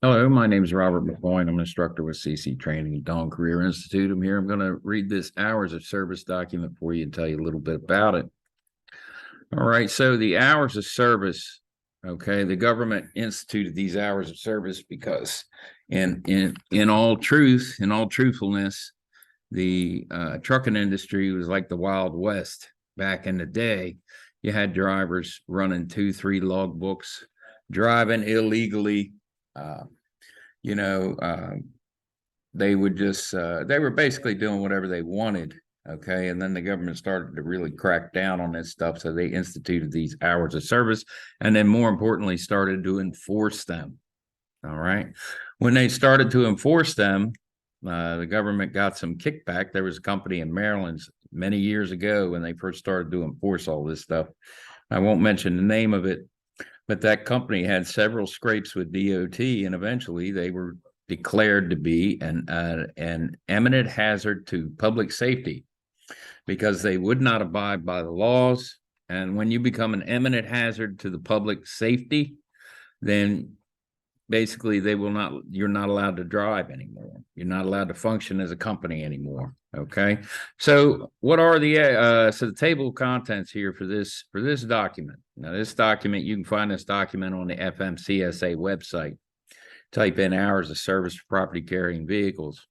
Hello, my name is Robert McCoy. I'm an instructor with CC Training and Dawn Career Institute. I'm here. I'm going to read this hours of service document for you and tell you a little bit about it. All right. So the hours of service, okay, the government instituted these hours of service because in all truth, in all truthfulness, the trucking industry was like the Wild West back in the day. You had drivers running 2, 3 logbooks, driving illegally. Uh, you know, they would just they were basically doing whatever they wanted. Okay, and then the government started to really crack down on this stuff, so they instituted these hours of service, and then more importantly, started to enforce them. All right, when they started to enforce them, the government got some kickback. There was a company in Maryland many years ago when they first started to enforce all this stuff. I won't mention the name of it, but that company had several scrapes with DOT, and eventually they were declared to be an eminent hazard to public safety because they would not abide by the laws. And when you become an eminent hazard to the public safety, then basically you're not allowed to drive anymore. You're not allowed to function as a company anymore. Okay. So what are the table of contents here for this document? Now, this document, you can find this document on the FMCSA website. Type in hours of service for property carrying vehicles.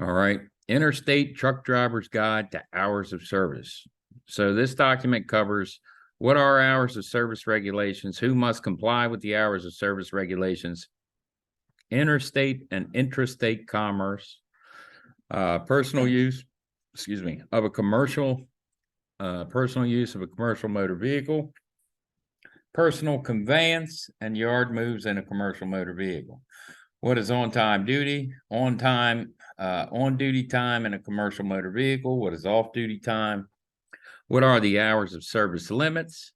All right. Interstate Truck Driver's Guide to Hours of Service. So this document covers what are hours of service regulations, who must comply with the hours of service regulations, interstate and intrastate commerce, personal use of a commercial motor vehicle, personal conveyance, and yard moves in a commercial motor vehicle. What is on-time duty? On-duty time in a commercial motor vehicle. What is off-duty time? What are the hours of service limits?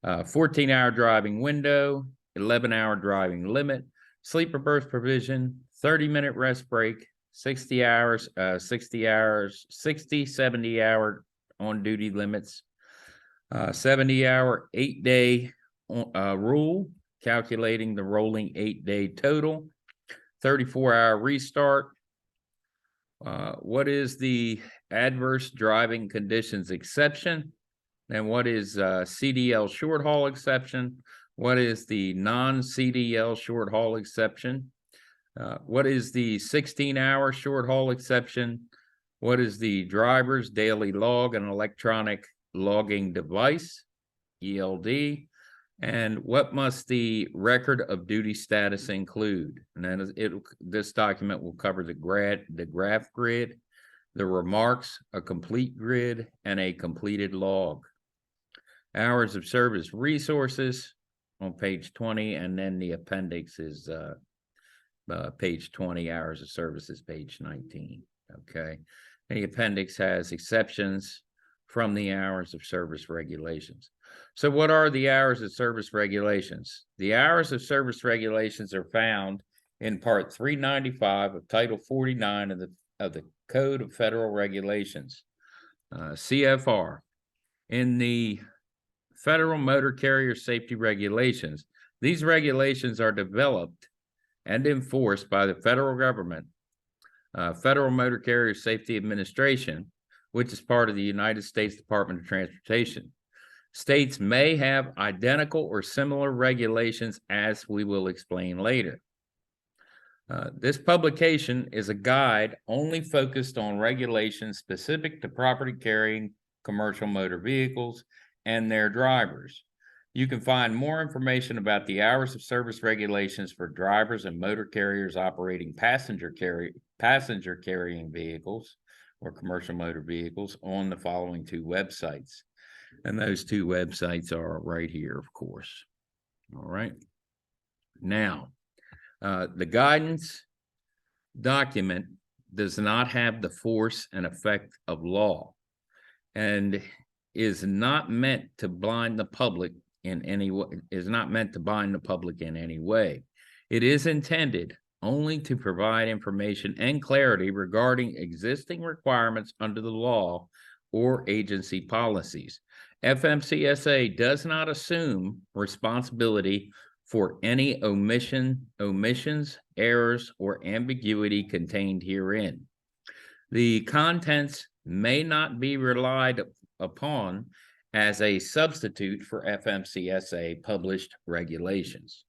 14-hour driving window, 11-hour driving limit, sleeper berth provision, 30-minute rest break, 60 hours, 70-hour on-duty limits, 70-hour 8-day rule, calculating the rolling 8-day total, 34-hour restart. What is the adverse driving conditions exception? And what is CDL short haul exception? What is the non-CDL short haul exception? What is the 16-hour short haul exception? What is the driver's daily log and electronic logging device, ELD? And what must the record of duty status include? And then this document will cover the graph grid, the remarks, a complete grid, and a completed log. Hours of service resources on page 20, and then the appendix is page 20, hours of services, page 19. Okay. And the appendix has exceptions from the hours of service regulations. So what are the hours of service regulations? The hours of service regulations are found in Part 395 of Title 49 of the Code of Federal Regulations, CFR. In the Federal Motor Carrier Safety Regulations, these regulations are developed and enforced by the federal government, Federal Motor Carrier Safety Administration, which is part of the United States Department of Transportation. States may have identical or similar regulations, as we will explain later. This publication is a guide only focused on regulations specific to property carrying commercial motor vehicles and their drivers. You can find more information about the hours of service regulations for drivers and motor carriers operating passenger carrying vehicles or commercial motor vehicles on the following 2 websites. And those 2 websites are right here, of course. All right. Now, the guidance document does not have the force and effect of law and is not meant to blind the public in any way, It is intended only to provide information and clarity regarding existing requirements under the law or agency policies. FMCSA does not assume responsibility for any omissions, errors, or ambiguity contained herein. The contents may not be relied upon as a substitute for FMCSA published regulations.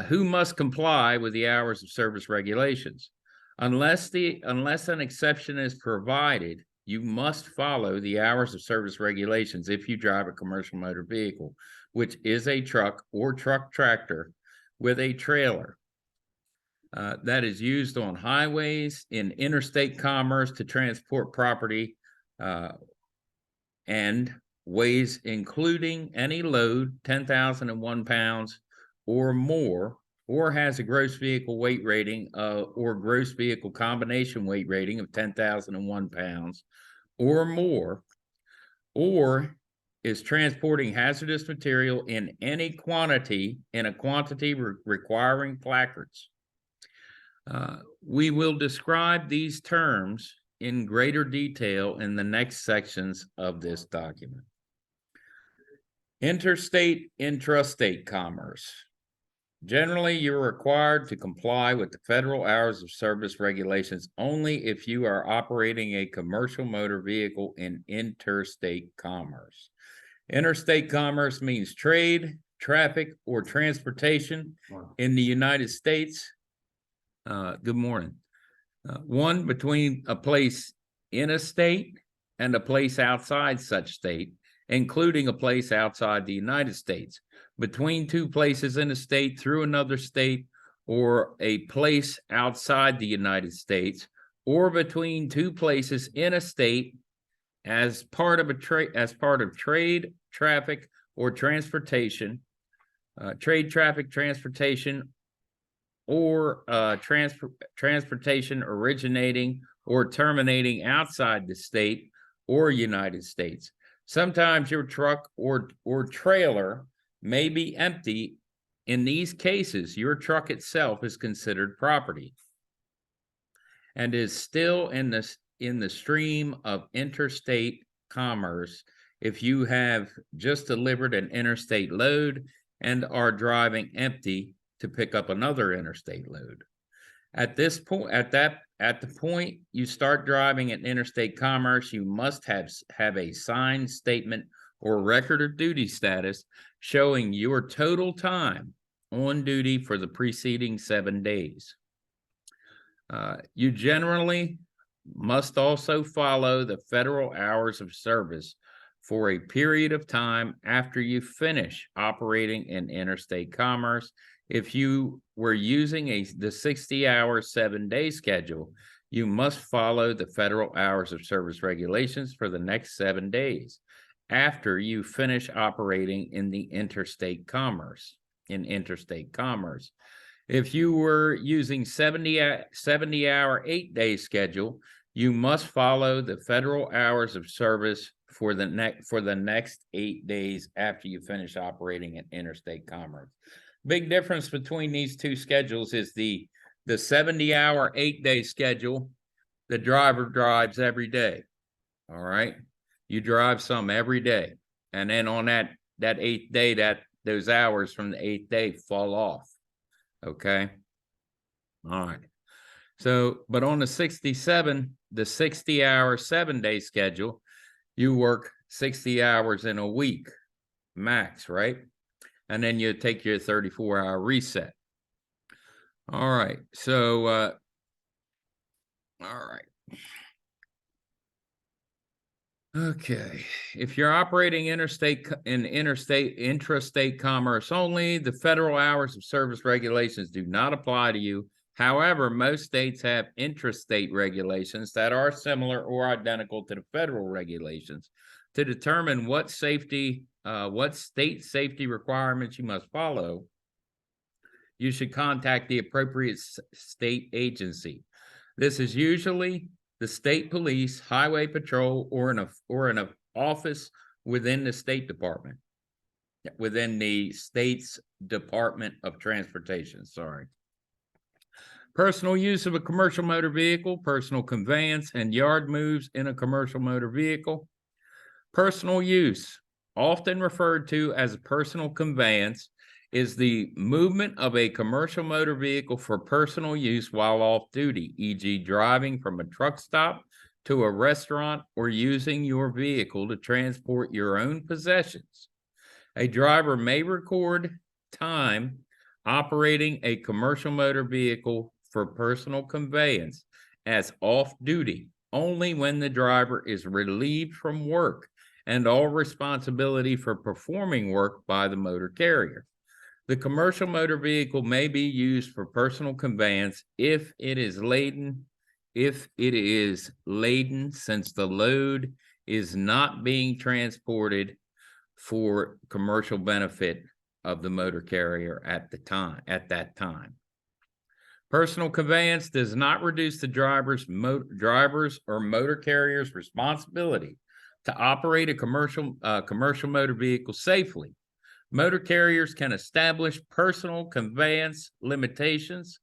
Who must comply with the hours of service regulations? Unless an exception is provided, you must follow the hours of service regulations if you drive a commercial motor vehicle, which is a truck or truck tractor with a trailer that is used on highways, in interstate commerce to transport property, and weighs including any load 10,001 pounds or more, or has a gross vehicle weight rating or gross vehicle combination weight rating of 10,001 pounds or more, or is transporting hazardous material in any quantity, requiring placards. We will describe these terms in greater detail in the next sections of this document. Interstate, intrastate commerce. Generally, you're required to comply with the federal hours of service regulations only if you are operating a commercial motor vehicle in interstate commerce. Interstate commerce means trade, traffic, or transportation in the United States. Good morning. One, between a place in a state and a place outside such state, including a place outside the United States, between two places in a state through another state, or a place outside the United States, or between two places in a state as part of trade, traffic, or transportation, trade, traffic, transportation, or transportation originating or terminating outside the state or United States. Sometimes your truck or trailer may be empty. In these cases, your truck itself is considered property and is still in the stream of interstate commerce if you have just delivered an interstate load and are driving empty to pick up another interstate load. At this point, at the point you start driving in interstate commerce, you must have a signed statement or record of duty status showing your total time on duty for the preceding 7 days. You generally must also follow the federal hours of service for a period of time after you finish operating in interstate commerce. If you were using the 60-hour, 7-day schedule, you must follow the federal hours of service regulations for the next 7 days after you finish operating in the interstate commerce. If you were using 70-hour, 8-day schedule, you must follow the federal hours of service for the next 8 days after you finish operating in interstate commerce. Big difference between these two schedules is the 70-hour, 8-day schedule. The driver drives every day. All right, you drive some every day, and then on that 8th day, those hours from the 8th day fall off. Okay. All right. So, but on the 60-hour, 7-day schedule, you work 60 hours in a week max, right? And then you take your 34-hour reset. All right. So, all right. Okay. If you're operating intrastate commerce only, the federal hours of service regulations do not apply to you. However, most states have intrastate regulations that are similar or identical to the federal regulations. To determine what state safety requirements you must follow, you should contact the appropriate state agency. This is usually the state police, highway patrol, or an office within the State Department, within the state's Department of Transportation. Sorry. Personal use of a commercial motor vehicle, personal conveyance, and yard moves in a commercial motor vehicle. Personal use, often referred to as a personal conveyance, is the movement of a commercial motor vehicle for personal use while off duty, e.g. driving from a truck stop to a restaurant or using your vehicle to transport your own possessions. A driver may record time operating a commercial motor vehicle for personal conveyance as off-duty only when the driver is relieved from work and all responsibility for performing work by the motor carrier. The commercial motor vehicle may be used for personal conveyance if it is laden since the load is not being transported for commercial benefit of the motor carrier at that time. Personal conveyance does not reduce the driver's or motor carrier's responsibility to operate a commercial motor vehicle safely. Motor carriers can establish personal conveyance limitations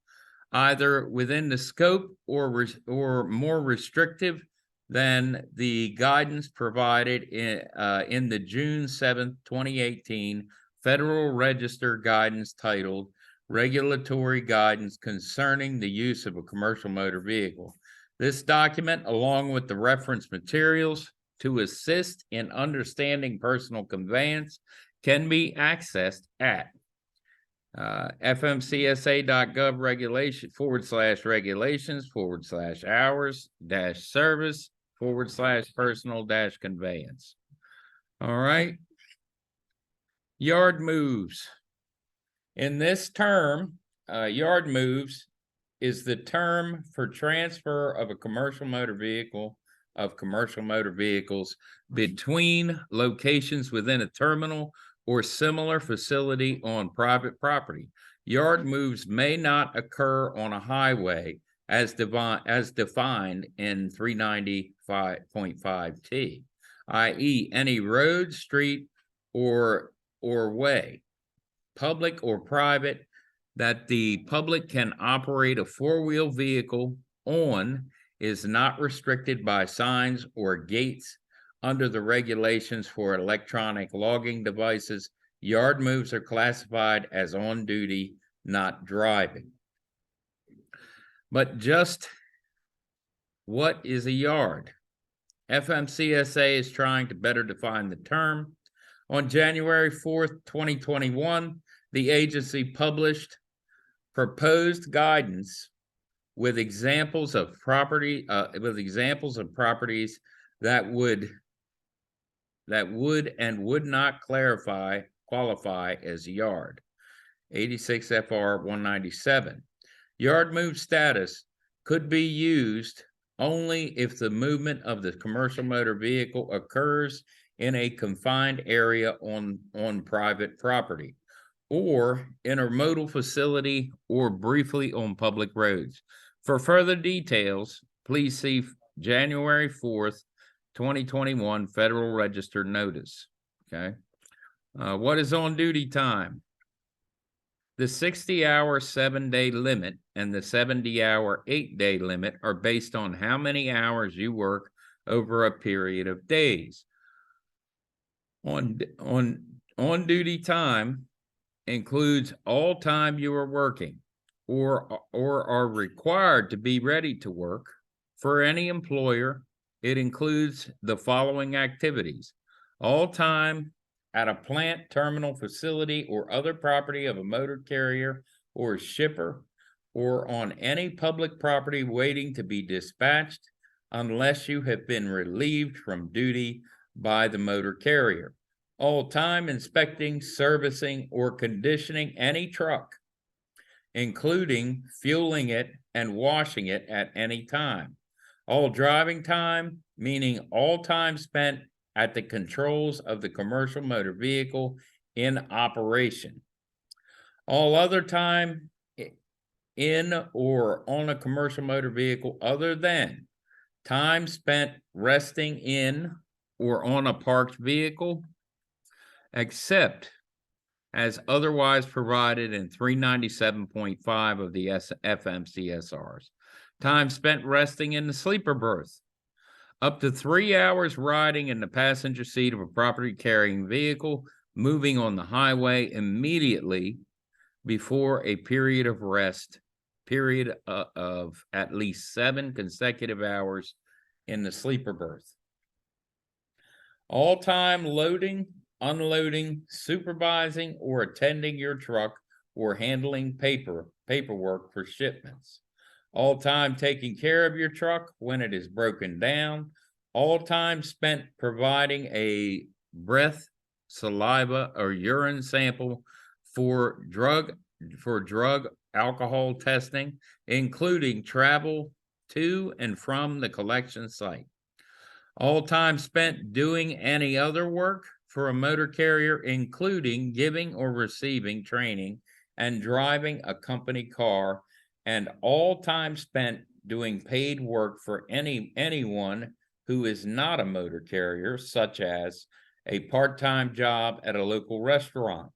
either within the scope or more restrictive than the guidance provided in the June 7th, 2018 Federal Register guidance titled Regulatory Guidance Concerning the Use of a Commercial Motor Vehicle. This document, along with the reference materials to assist in understanding personal conveyance, can be accessed at fmcsa.gov regulations/regulations/hours-service/personal-conveyance. All right. Yard moves. In this term, yard moves is the term for transfer of a commercial motor vehicle between locations within a terminal or similar facility on private property. Yard moves may not occur on a highway as defined in 395.5T, i.e. any road, street, or way, public or private, that the public can operate a four-wheel vehicle on is not restricted by signs or gates under the regulations for electronic logging devices. Yard moves are classified as on duty, not driving. But just what is a yard? FMCSA is trying to better define the term. On January 4th, 2021, the agency published proposed guidance with examples of properties that would and would not qualify as yard. 86 FR 197. Yard move status could be used only if the movement of the commercial motor vehicle occurs in a confined area on private property, or in a modal facility, or briefly on public roads. For further details, please see January 4th, 2021 Federal Register notice. Okay. What is on duty time? The 60-hour 7-day limit and the 70-hour 8-day limit are based on how many hours you work over a period of days. On duty time includes all time you are working or are required to be ready to work. For any employer, it includes the following activities: all time at a plant, terminal, facility, or other property of a motor carrier or shipper, or on any public property waiting to be dispatched unless you have been relieved from duty by the motor carrier. All time inspecting, servicing, or conditioning any truck, including fueling it and washing it at any time. All driving time, meaning all time spent at the controls of the commercial motor vehicle in operation. All other time in or on a commercial motor vehicle other than time spent resting in or on a parked vehicle, except as otherwise provided in 397.5 of the FMCSRs. Time spent resting in the sleeper berth. Up to 3 hours riding in the passenger seat of a property carrying vehicle moving on the highway immediately before a period of rest, of at least 7 consecutive hours in the sleeper berth. All time loading, unloading, supervising, or attending your truck or handling paperwork for shipments. All time taking care of your truck when it is broken down. All time spent providing a breath, saliva, or urine sample for drug alcohol testing, including travel to and from the collection site. All time spent doing any other work for a motor carrier, including giving or receiving training and driving a company car, and all time spent doing paid work for anyone who is not a motor carrier, such as a part-time job at a local restaurant.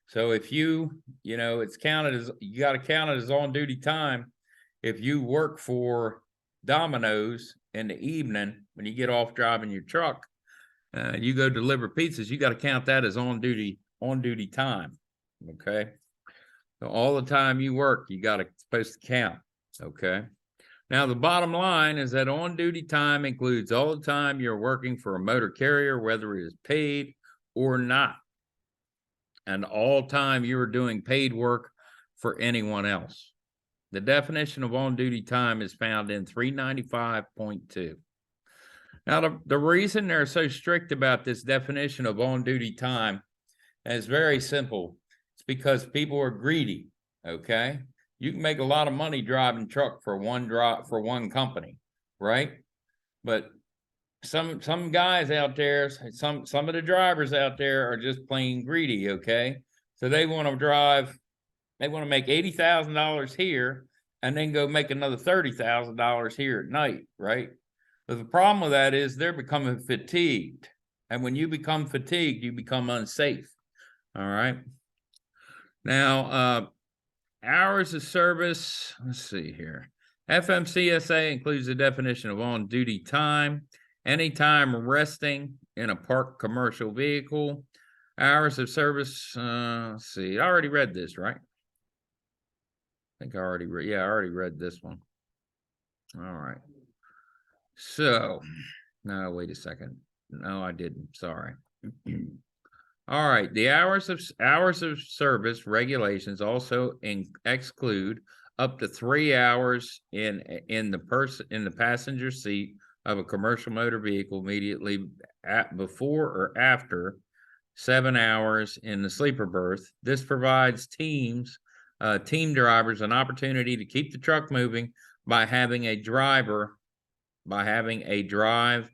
So if it's counted as, you got to count it as on-duty time. If you work for Domino's in the evening, when you get off driving your truck, you go deliver pizzas, you got to count that as on-duty time. Okay. So all the time you work, you got to supposed to count. Okay. Now, the bottom line is that on-duty time includes all the time you're working for a motor carrier, whether it is paid or not, and all time you are doing paid work for anyone else. The definition of on-duty time is found in 395.2. Now, the reason they're so strict about this definition of on-duty time is very simple. It's because people are greedy, okay? You can make a lot of money driving truck for one company, right? But some guys out there, some of the drivers out there are just plain greedy, okay? So they want to make $80,000 here and then go make another $30,000 here at night, right? But the problem with that is they're becoming fatigued. And when you become fatigued, you become unsafe. All right. Now, hours of service, let's see here. FMCSA includes the definition of on-duty time, any time resting in a parked commercial vehicle. Hours of service, let's see, I already read this, right? I think I already read this one. All right. So, no, wait a second. No, I didn't. Sorry. All right. The hours of service regulations also exclude up to 3 hours in the passenger seat of a commercial motor vehicle immediately before or after 7 hours in the sleeper berth. This provides team drivers an opportunity to keep the truck moving by having driver A drive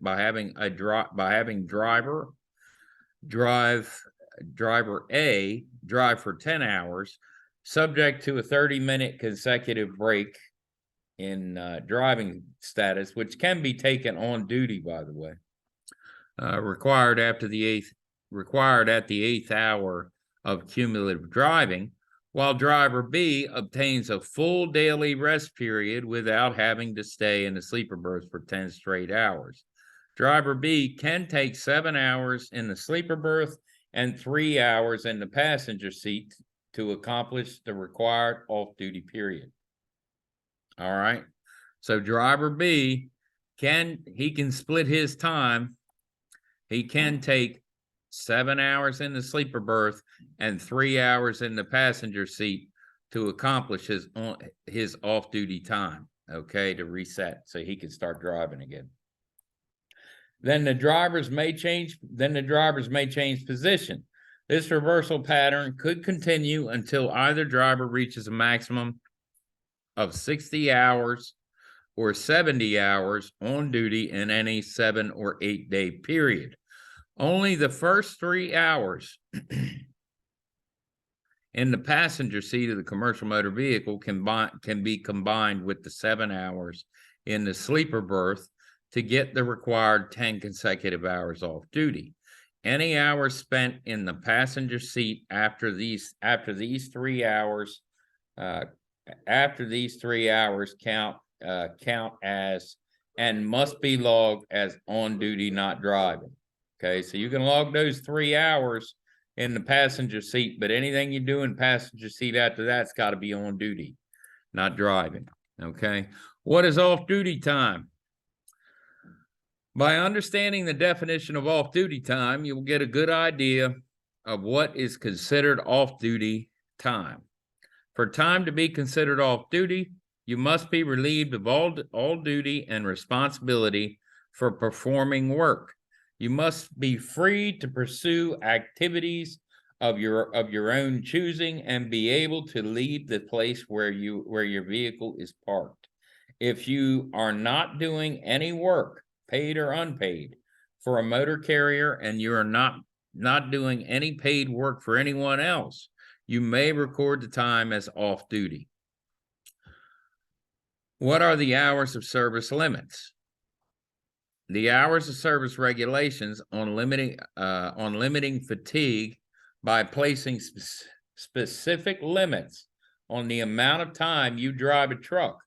for 10 hours, subject to a 30-minute consecutive break in driving status, which can be taken on duty, by the way, required at the 8th hour of cumulative driving, while driver B obtains a full daily rest period without having to stay in the sleeper berth for 10 straight hours. Driver B can take 7 hours in the sleeper berth and 3 hours in the passenger seat to accomplish the required off-duty period. All right. So driver B can split his time. He can take 7 hours in the sleeper berth and 3 hours in the passenger seat to accomplish his off-duty time, okay, to reset so he can start driving again. Then the drivers may change position. This reversal pattern could continue until either driver reaches a maximum of 60 hours or 70 hours on duty in any 7 or 8 day period. Only the first 3 hours in the passenger seat of the commercial motor vehicle can be combined with the 7 hours in the sleeper berth to get the required 10 consecutive hours off duty. Any hours spent in the passenger seat after these 3 hours count as and must be logged as on duty, not driving. Okay, so you can log those 3 hours in the passenger seat, but anything you do in passenger seat after that's got to be on duty, not driving. Okay. What is off-duty time? By understanding the definition of off-duty time, you will get a good idea of what is considered off-duty time. For time to be considered off-duty, you must be relieved of all duty and responsibility for performing work. You must be free to pursue activities of your own choosing and be able to leave the place where your vehicle is parked. If you are not doing any work, paid or unpaid, for a motor carrier, and you are not doing any paid work for anyone else, you may record the time as off duty. What are the hours of service limits? The hours of service regulations on limiting fatigue by placing specific limits on the amount of time you drive a truck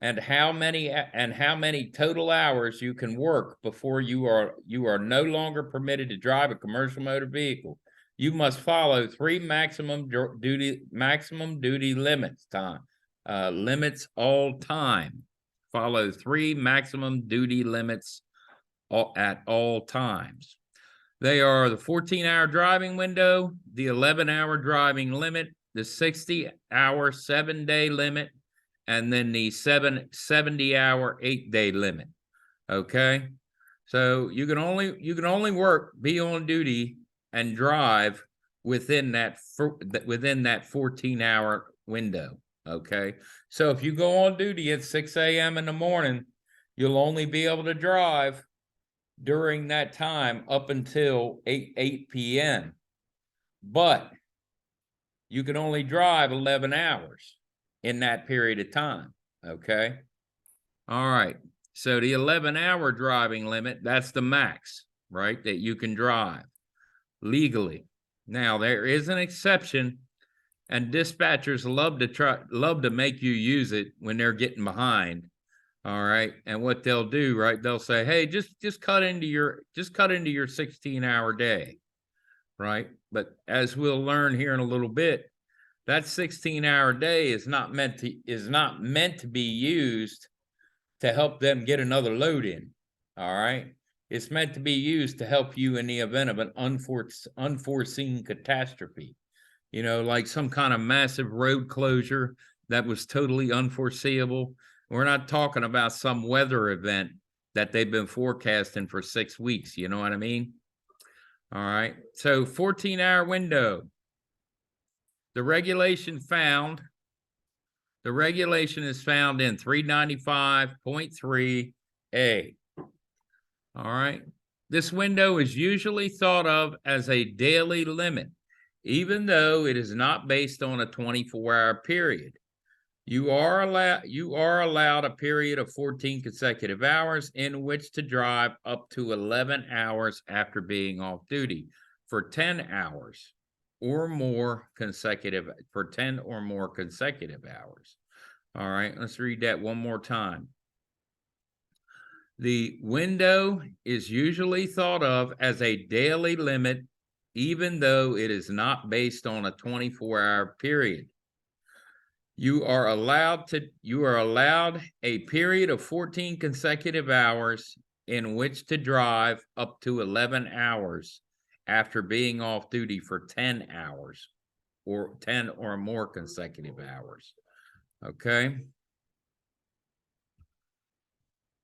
and how many total hours you can work before you are no longer permitted to drive a commercial motor vehicle. You must follow 3 maximum duty limits limits all time. Follow 3 maximum duty limits at all times. They are the 14-hour driving window, the 11-hour driving limit, the 60-hour 7-day limit, and then the 70-hour 8-day limit. Okay, so you can only be on duty and drive within that 14-hour window. Okay, so if you go on duty at 6 a.m. in the morning, you'll only be able to drive during that time up until 8 p.m. But you can only drive 11 hours in that period of time. Okay. All right. So the 11-hour driving limit, that's the max, right, that you can drive legally. Now, there is an exception, and dispatchers love to make you use it when they're getting behind. All right. And what they'll do, right, they'll say, hey, just cut into your 16-hour day. Right. But as we'll learn here in a little bit, that 16-hour day is not meant to be used to help them get another load in. All right. It's meant to be used to help you in the event of an unforeseen catastrophe. You know, like some kind of massive road closure that was totally unforeseeable. We're not talking about some weather event that they've been forecasting for 6 weeks. You know what I mean? All right. So 14-hour window. The regulation is found in 395.3A. All right. This window is usually thought of as a daily limit, even though it is not based on a 24-hour period. You are allowed a period of 14 consecutive hours in which to drive up to 11 hours after being off duty for 10 hours or more consecutive hours. All right, let's read that one more time. The window is usually thought of as a daily limit, even though it is not based on a 24-hour period. You are allowed a period of 14 consecutive hours in which to drive up to 11 hours after being off duty for 10 hours or 10 or more consecutive hours. Okay.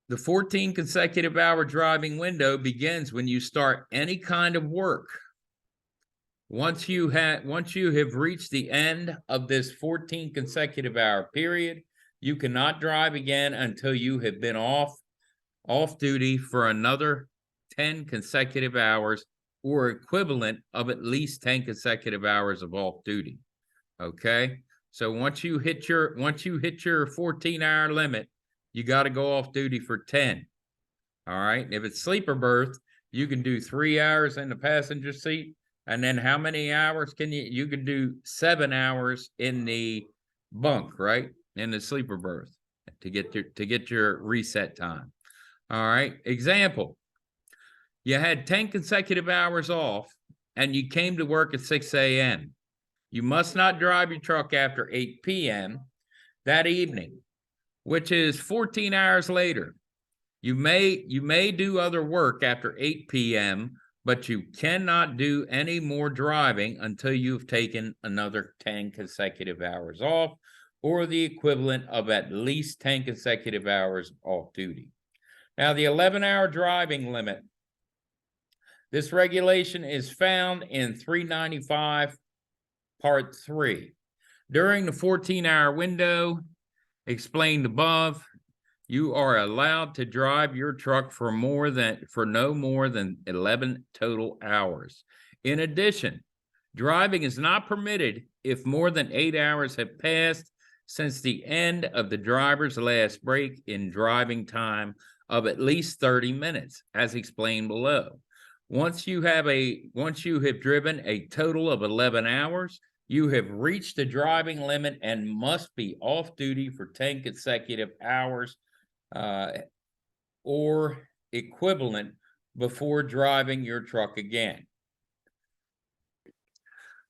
The 14 consecutive hour driving window begins when you start any kind of work. Once you have reached the end of this 14 consecutive hour period, you cannot drive again until you have been off duty for another 10 consecutive hours or equivalent of at least 10 consecutive hours of off duty. Okay? So once you hit your 14-hour limit, you got to go off duty for 10. All right? If it's sleeper berth, you can do 3 hours in the passenger seat. And then how many hours can you can do 7 hours in the bunk, right? In the sleeper berth to get your reset time. All right. Example. You had 10 consecutive hours off and you came to work at 6 a.m. You must not drive your truck after 8 p.m. that evening, which is 14 hours later. You may do other work after 8 p.m., but you cannot do any more driving until you've taken another 10 consecutive hours off, or the equivalent of at least 10 consecutive hours off duty. Now, the 11-hour driving limit. This regulation is found in 395 Part 3. During the 14-hour window explained above, you are allowed to drive your truck for no more than 11 total hours. In addition, driving is not permitted if more than 8 hours have passed since the end of the driver's last break in driving time of at least 30 minutes, as explained below. Once you have driven a total of 11 hours, you have reached the driving limit and must be off duty for 10 consecutive hours or equivalent before driving your truck again.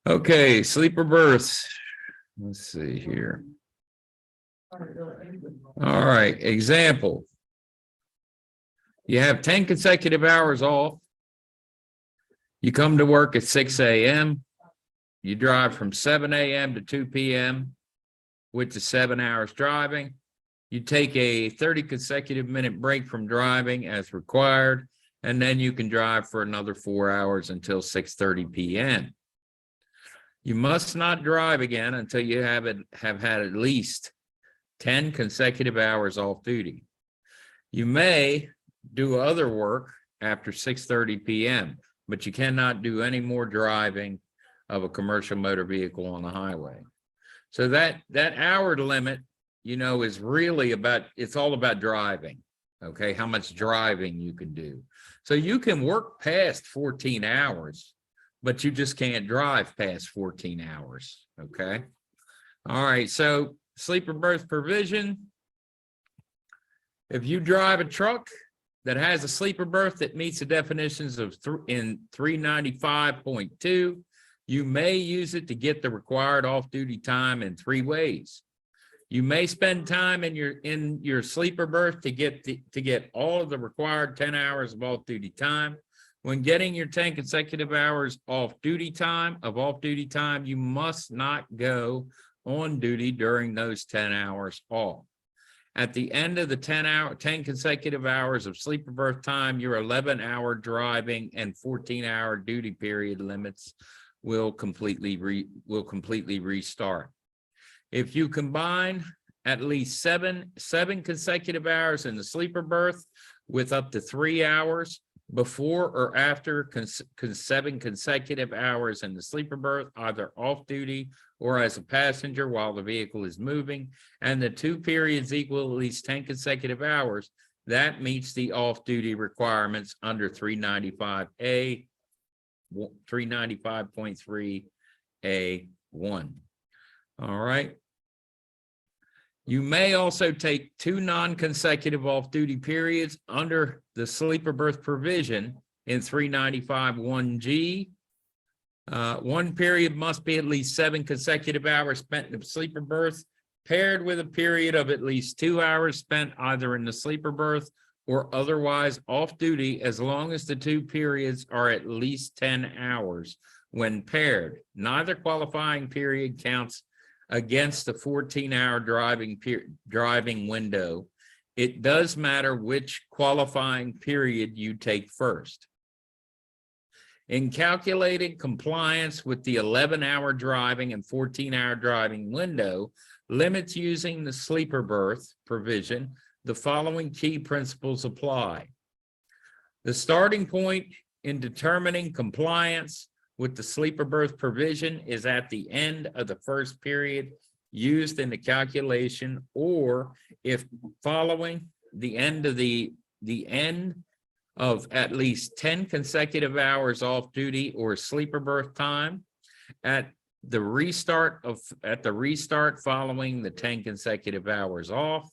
Okay, sleeper berths. Let's see here. All right, example. You have 10 consecutive hours off. You come to work at 6 a.m. You drive from 7 a.m. to 2 p.m., which is 7 hours driving. You take a 30 consecutive minute break from driving as required, and then you can drive for another 4 hours until 6:30 p.m. You must not drive again until you have had at least 10 consecutive hours off duty. You may do other work after 6:30 p.m., but you cannot do any more driving of a commercial motor vehicle on the highway. So that hour limit, is really it's all about driving, okay? How much driving you can do. So you can work past 14 hours, but you just can't drive past 14 hours, okay? All right, so sleeper berth provision. If you drive a truck that has a sleeper berth that meets the definitions of in 395.2, you may use it to get the required off-duty time in 3 ways. You may spend time in your sleeper berth to get all of the required 10 hours of off-duty time. When getting your 10 consecutive hours off-duty time, you must not go on duty during those 10 hours off. At the end of the 10 consecutive hours of sleeper berth time, your 11-hour driving and 14-hour duty period limits will completely restart. If you combine at least seven consecutive hours in the sleeper berth with up to 3 hours before or after 7 consecutive hours in the sleeper berth, either off duty or as a passenger while the vehicle is moving, and the 2 periods equal at least 10 consecutive hours, that meets the off-duty requirements under 395A, 395.3A1. All right. You may also take 2 non-consecutive off-duty periods under the sleeper berth provision in 395.1G. One period must be at least 7 consecutive hours spent in the sleeper berth, paired with a period of at least 2 hours spent either in the sleeper berth or otherwise off duty, as long as the 2 periods are at least 10 hours when paired. Neither qualifying period counts against the 14-hour driving window. It does matter which qualifying period you take first. In calculating compliance with the 11-hour driving and 14-hour driving window limits using the sleeper berth provision, the following key principles apply. The starting point in determining compliance with the sleeper berth provision is at the end of the first period used in the calculation, or if following the end of at least 10 consecutive hours off duty or sleeper berth time at the restart following the 10 consecutive hours off.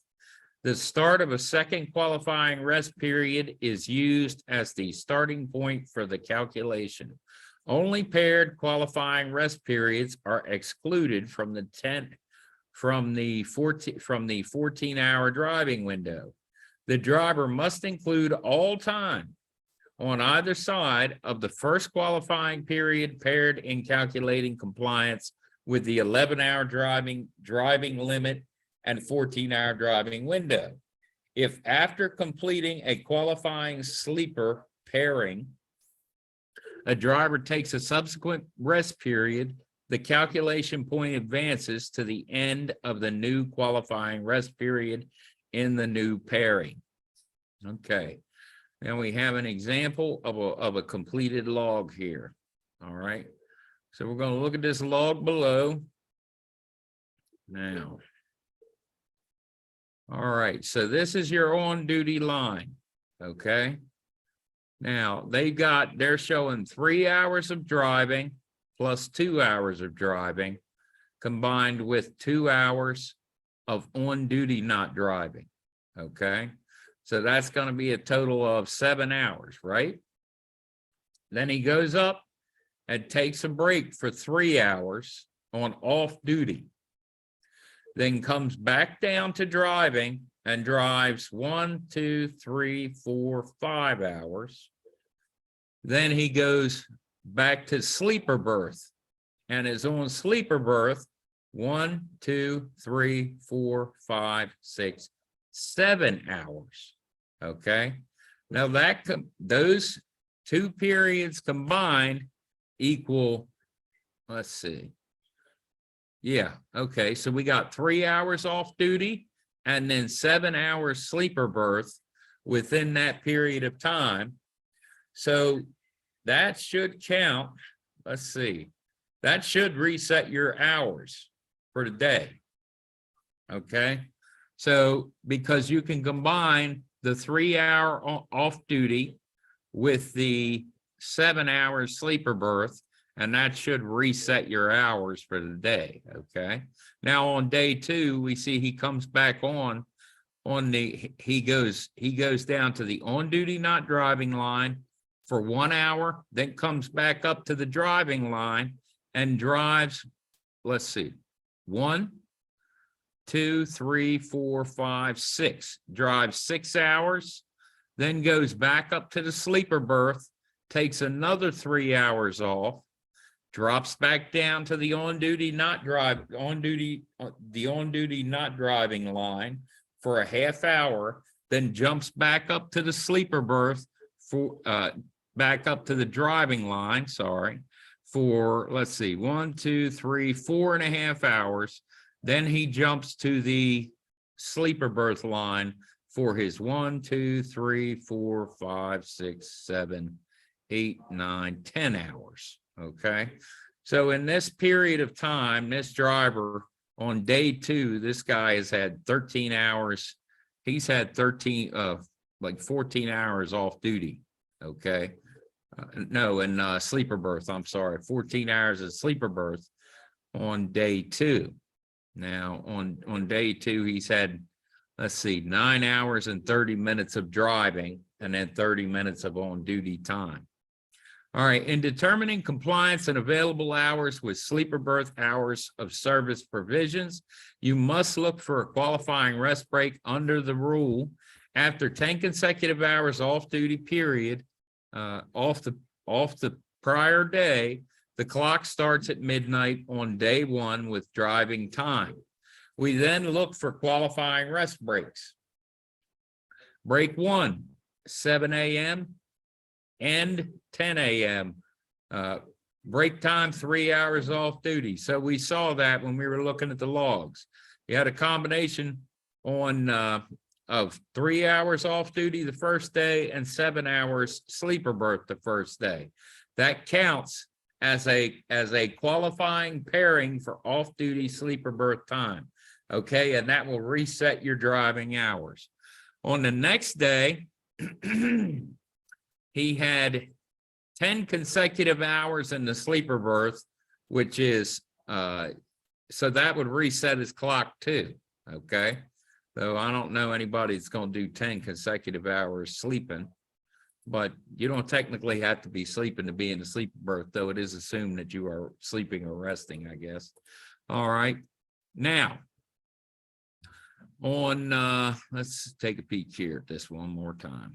The start of a second qualifying rest period is used as the starting point for the calculation. Only paired qualifying rest periods are excluded from the 14-hour driving window. The driver must include all time on either side of the first qualifying period paired in calculating compliance with the 11-hour driving limit and 14-hour driving window. If after completing a qualifying sleeper pairing, a driver takes a subsequent rest period, the calculation point advances to the end of the new qualifying rest period in the new pairing. Okay. Now we have an example of a completed log here. All right. So we're going to look at this log below. Now. All right. So this is your on-duty line. Okay. Now they're showing 3 hours of driving plus 2 hours of driving combined with 2 hours of on-duty not driving. Okay. So that's going to be a total of 7 hours, right? Then he goes up and takes a break for 3 hours on off duty. Then comes back down to driving and drives 1, 2, 3, 4, 5 hours. Then he goes back to sleeper berth and is on sleeper berth 1, 2, 3, 4, 5, 6, 7 hours. Okay. Now those two periods combined equal, let's see. Yeah. Okay. So we got 3 hours off duty and then 7 hours sleeper berth within that period of time. So that should count. Let's see. That should reset your hours for the day. Okay. So because you can combine the 3 hour off duty with the 7 hours sleeper berth, and that should reset your hours for the day. Okay. Now on day 2, we see he comes back he goes down to the on duty not driving line for 1 hour, then comes back up to the driving line and drives, let's see, 1, 2, 3, 4, 5, 6, drives 6 hours, then goes back up to the sleeper berth, takes another 3 hours off, drops back down to the on-duty not driving line for a half hour, then jumps back up to the sleeper berth for back up to the driving line, for, let's see, 1, 2, 3, 4.5 hours. Then he jumps to the sleeper berth line for his 1, 2, 3, 4, 5, 6, 7, 8, 9, 10 hours. Okay. So in this period of time, this driver on day 2, this guy has had 13 hours. He's had 14 hours off duty. Okay. No, in sleeper berth, I'm sorry, 14 hours of sleeper berth on day 2. Now on day 2, he's had, let's see, 9 hours and 30 minutes of driving and then 30 minutes of on-duty time. All right, in determining compliance and available hours with sleeper berth hours of service provisions, you must look for a qualifying rest break under the rule. After 10 consecutive hours off-duty period, off the prior day, the clock starts at midnight on day 1 with driving time. We then look for qualifying rest breaks. Break 1, 7 a.m. and 10 a.m. Break time, 3 hours off duty. So we saw that when we were looking at the logs. You had a combination of 3 hours off duty the first day and 7 hours sleeper berth the first day. That counts as a qualifying pairing for off-duty sleeper berth time. Okay, and that will reset your driving hours. On the next day, he had 10 consecutive hours in the sleeper berth, which is, so that would reset his clock too, okay? So I don't know anybody that's going to do 10 consecutive hours sleeping. but you don't technically have to be sleeping to be in the sleeper berth, though it is assumed that you are sleeping or resting, I guess. All right. Now, let's take a peek here at this one more time.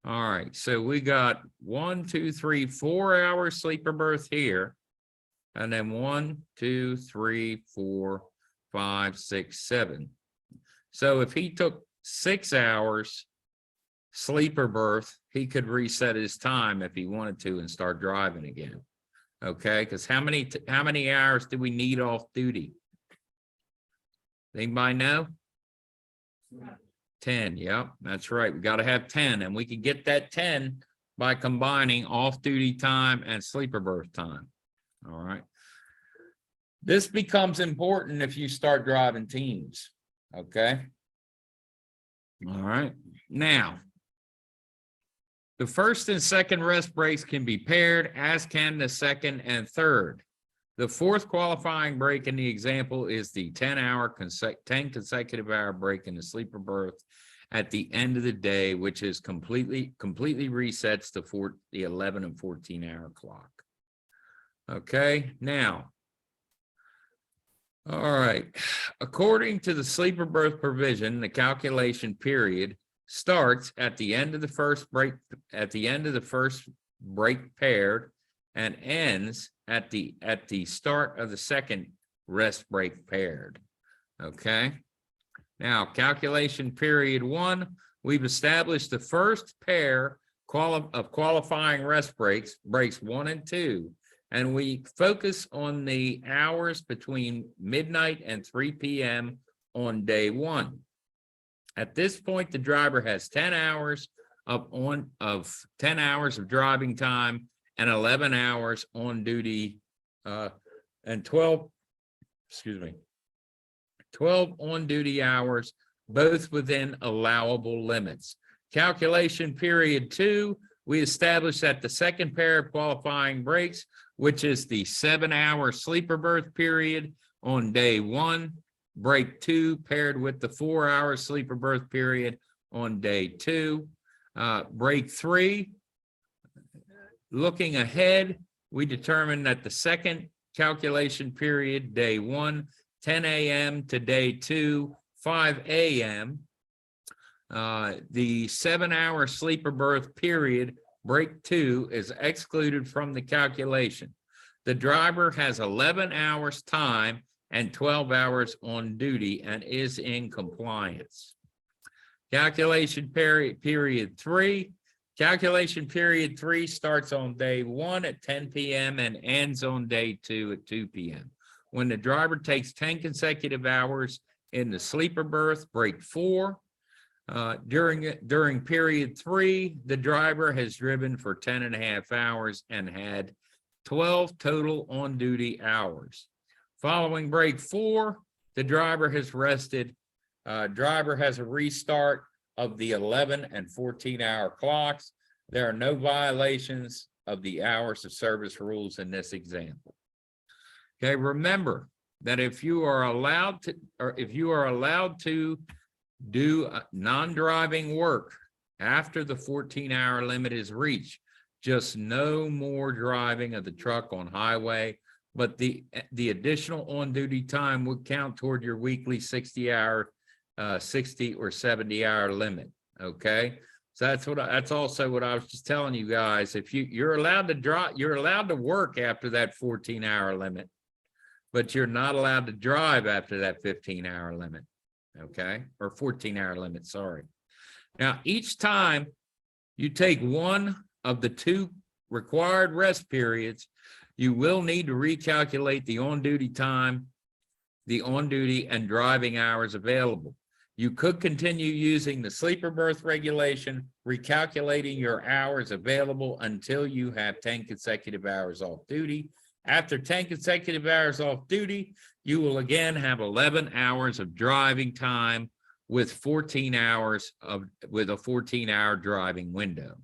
All right, so we got 1, 2, 3, 4 hour sleeper berth here. And then 1, 2, 3, 4, 5, 6, 7. So if he took 6 hours sleeper berth, he could reset his time if he wanted to and start driving again. Okay, because how many hours do we need off duty? Anybody know? 10. Yep, that's right. We got to have 10, and we can get that 10 by combining off-duty time and sleeper berth time. All right. This becomes important if you start driving teams. Okay. All right. Now, the first and second rest breaks can be paired, as can the second and third. The fourth qualifying break in the example is the 10 consecutive hour break in the sleeper berth at the end of the day, which is completely resets the 11 and 14 hour clock. Okay, now, all right. According to the sleeper berth provision, the calculation period starts at the end of the first break, paired, and ends at the start of the second rest break paired. Okay. Now, calculation period 1, we've established the first pair of qualifying rest breaks 1 and 2, and we focus on the hours between midnight and 3 p.m. on day 1. At this point, the driver has 10 hours of 10 hours of driving time and 11 hours on duty, and 12 on duty hours, both within allowable limits. Calculation period 2, we established that the second pair of qualifying breaks, which is the 7-hour sleeper berth period on day 1, break 2 paired with the 4-hour sleeper berth period on day 2. Break 3, looking ahead, we determined that the second calculation period, day 1, 10 a.m. to day 2, 5 a.m. The 7-hour sleeper berth period, break 2, is excluded from the calculation. The driver has 11 hours time and 12 hours on duty and is in compliance. Calculation period 3. Calculation period 3 starts on day 1 at 10 p.m. and ends on day 2 at 2 p.m. When the driver takes 10 consecutive hours in the sleeper berth, break 4. During period 3, the driver has driven for 10.5 hours and had 12 total on-duty hours. Following break 4, the driver has rested. Driver has a restart of the 11 and 14-hour clocks. There are no violations of the hours of service rules in this example. Okay, remember that if you are allowed to do non-driving work after the 14-hour limit is reached, just no more driving of the truck on highway, but the additional on-duty time would count toward your weekly 60 or 70-hour limit. Okay, so that's also what I was just telling you guys. If you're allowed to drive, you're allowed to work after that 14-hour limit, but you're not allowed to drive after that 15-hour limit. Okay, or 14-hour limit, sorry. Now, each time you take one of the 2 required rest periods, you will need to recalculate the on-duty time, the on-duty and driving hours available. You could continue using the sleeper berth regulation, recalculating your hours available until you have 10 consecutive hours off duty. After 10 consecutive hours off duty, you will again have 11 hours of driving time with 14 hours with a 14-hour driving window.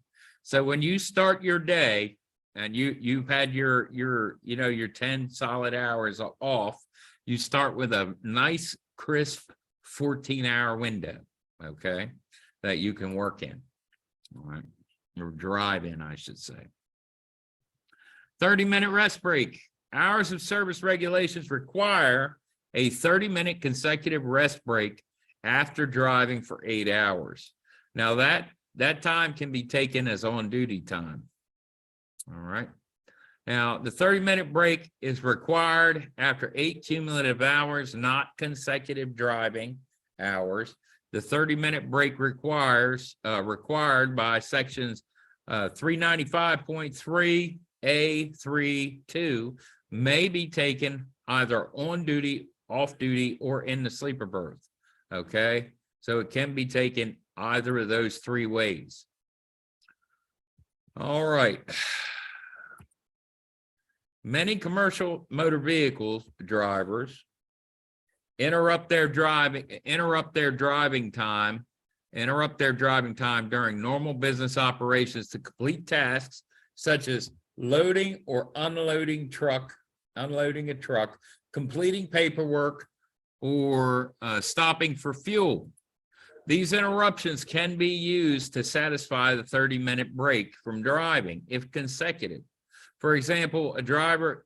So when you start your day and you've had your 10 solid hours off, you start with a nice crisp 14-hour window, okay, that you can work in. All right. or drive-in, I should say. 30-minute rest break. Hours of service regulations require a 30-minute consecutive rest break after driving for 8 hours. Now that time can be taken as on-duty time. All right. Now, the 30-minute break is required after 8 cumulative hours, not consecutive driving hours. The 30-minute break required by sections 395.3A32 may be taken either on duty, off duty, or in the sleeper berth. Okay, so it can be taken either of those 3 ways. All right. Many commercial motor vehicles drivers interrupt their driving time during normal business operations to complete tasks such as loading or unloading a truck, completing paperwork, or stopping for fuel. These interruptions can be used to satisfy the 30-minute break from driving if consecutive. For example, a driver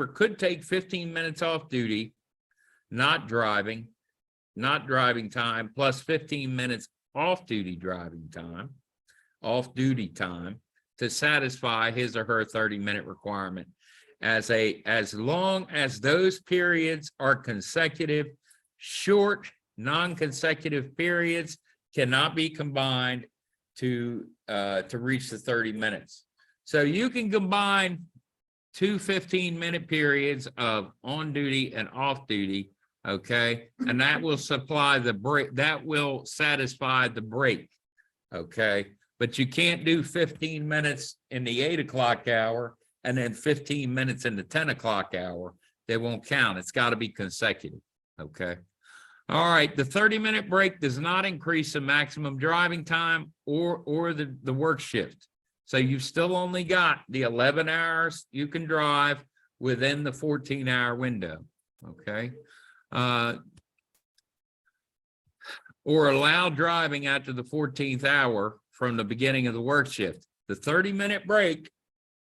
could take 15 minutes off duty, not driving time, plus 15 minutes off duty time to satisfy his or her 30-minute requirement. As long as those periods are consecutive, short non-consecutive periods cannot be combined to reach the 30 minutes. So you can combine 2 15-minute periods of on duty and off duty, okay? And that will supply the break, that will satisfy the break, okay? But you can't do 15 minutes in the 8 o'clock hour and then 15 minutes in the 10 o'clock hour. They won't count. It's got to be consecutive, okay? All right, the 30-minute break does not increase the maximum driving time or the work shift. So you've still only got the 11 hours you can drive within the 14-hour window, okay? Or allow driving after the 14th hour from the beginning of the work shift. The 30-minute break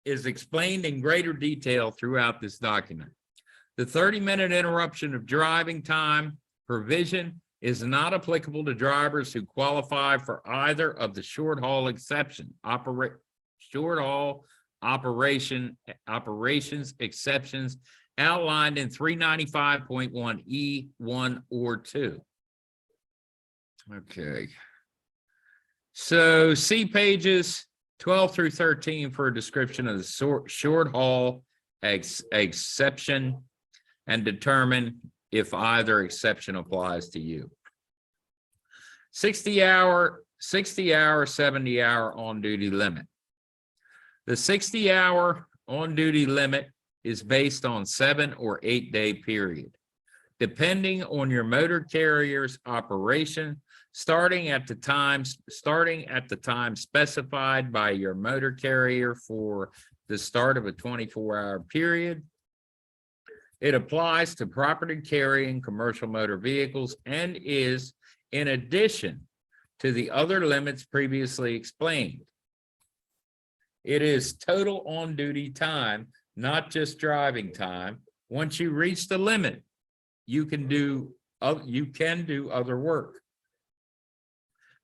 is explained in greater detail throughout this document. The 30-minute interruption of driving time provision is not applicable to drivers who qualify for either of the short haul operations exceptions outlined in 395.1E1 or 2. Okay. So see pages 12 through 13 for a description of the short haul exception and determine if either exception applies to you. 60-hour, 70-hour on-duty limit. The 60-hour on-duty limit is based on 7 or 8 day period, depending on your motor carrier's operation, starting at the time specified by your motor carrier for the start of a 24-hour period. It applies to property carrying commercial motor vehicles and is in addition to the other limits previously explained. It is total on-duty time, not just driving time. Once you reach the limit, you can do other work,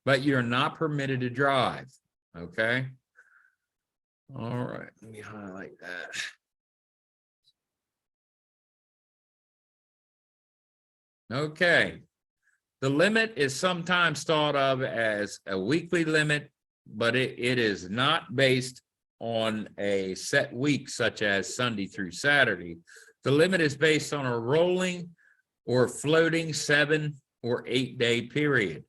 but you're not permitted to drive, okay? All right, let me highlight that. Okay, the limit is sometimes thought of as a weekly limit, but it is not based on a set week such as Sunday through Saturday. The limit is based on a rolling or floating 7 or 8 day period.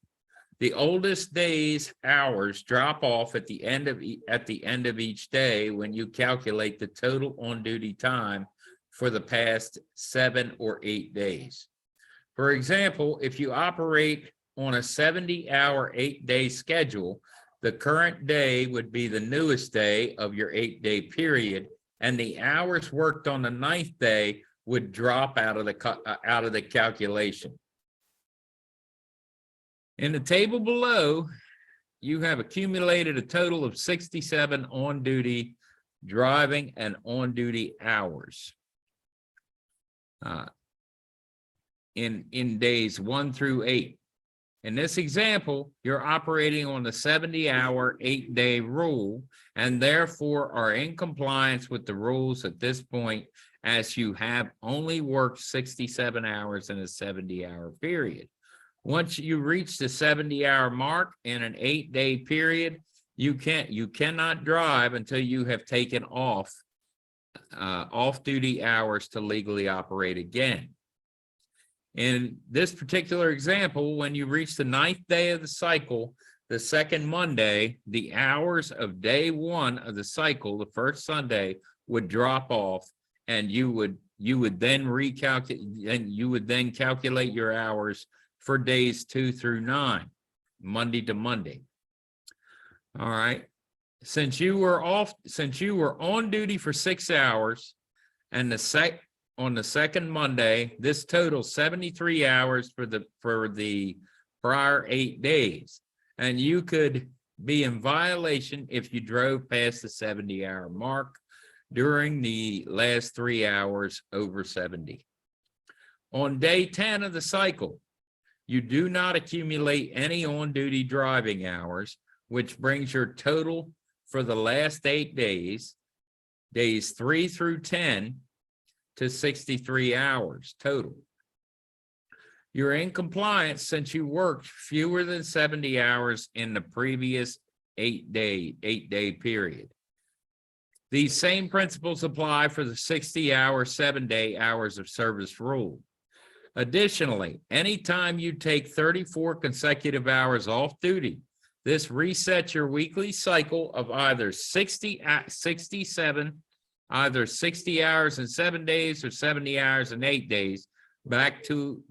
The oldest day's hours drop off at the end of each day when you calculate the total on-duty time for the past 7 or 8 days. For example, if you operate on a 70-hour 8-day schedule, the current day would be the newest day of your 8-day period, and the hours worked on the 9th day would drop out of the calculation. In the table below, you have accumulated a total of 67 on-duty driving and on-duty hours in days 1 through 8. In this example, you're operating on the 70-hour, 8-day rule, and therefore are in compliance with the rules at this point, as you have only worked 67 hours in a 70-hour period. Once you reach the 70-hour mark in an 8-day period, you cannot drive until you have taken off-duty hours to legally operate again. In this particular example, when you reach the 9th day of the cycle, the second Monday, the hours of day 1 of the cycle, the first Sunday, would drop off, and you would then recalculate, and you would then calculate your hours for days 2 through 9, Monday to Monday. All right. Since you were on duty for 6 hours, and on the second Monday, this totals 73 hours for the prior 8 days. And you could be in violation if you drove past the 70-hour mark during the last 3 hours over 70. On day 10 of the cycle, you do not accumulate any on-duty driving hours, which brings your total for the last 8 days, days 3 through 10, to 63 hours total. You're in compliance since you worked fewer than 70 hours in the previous 8-day period. These same principles apply for the 60-hour, 7-day hours of service rule. Additionally, anytime you take 34 consecutive hours off duty, this resets your weekly cycle of either 60 hours in 7 days or 70 hours in 8 days, back to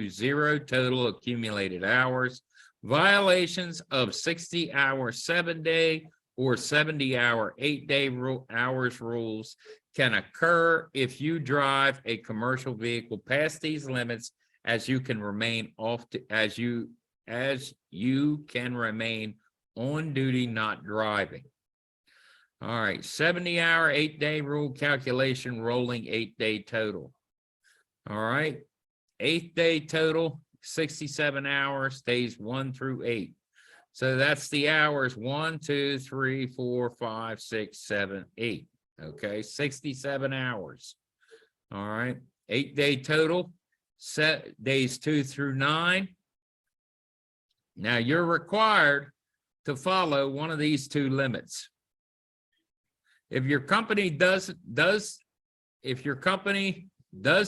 0 total accumulated hours. Violations of 60-hour 7-day or 70-hour 8-day hours rules can occur if you drive a commercial vehicle past these limits, as you can remain on duty not driving. All right, 70-hour 8-day rule calculation, rolling 8-day total. All right, 8th day total, 67 hours, days 1 through 8. So that's the hours 1, 2, 3, 4, 5, 6, 7, 8. Okay, 67 hours. All right, 8-day total, set days 2 through 9. Now you're required to follow one of these two limits. If your company does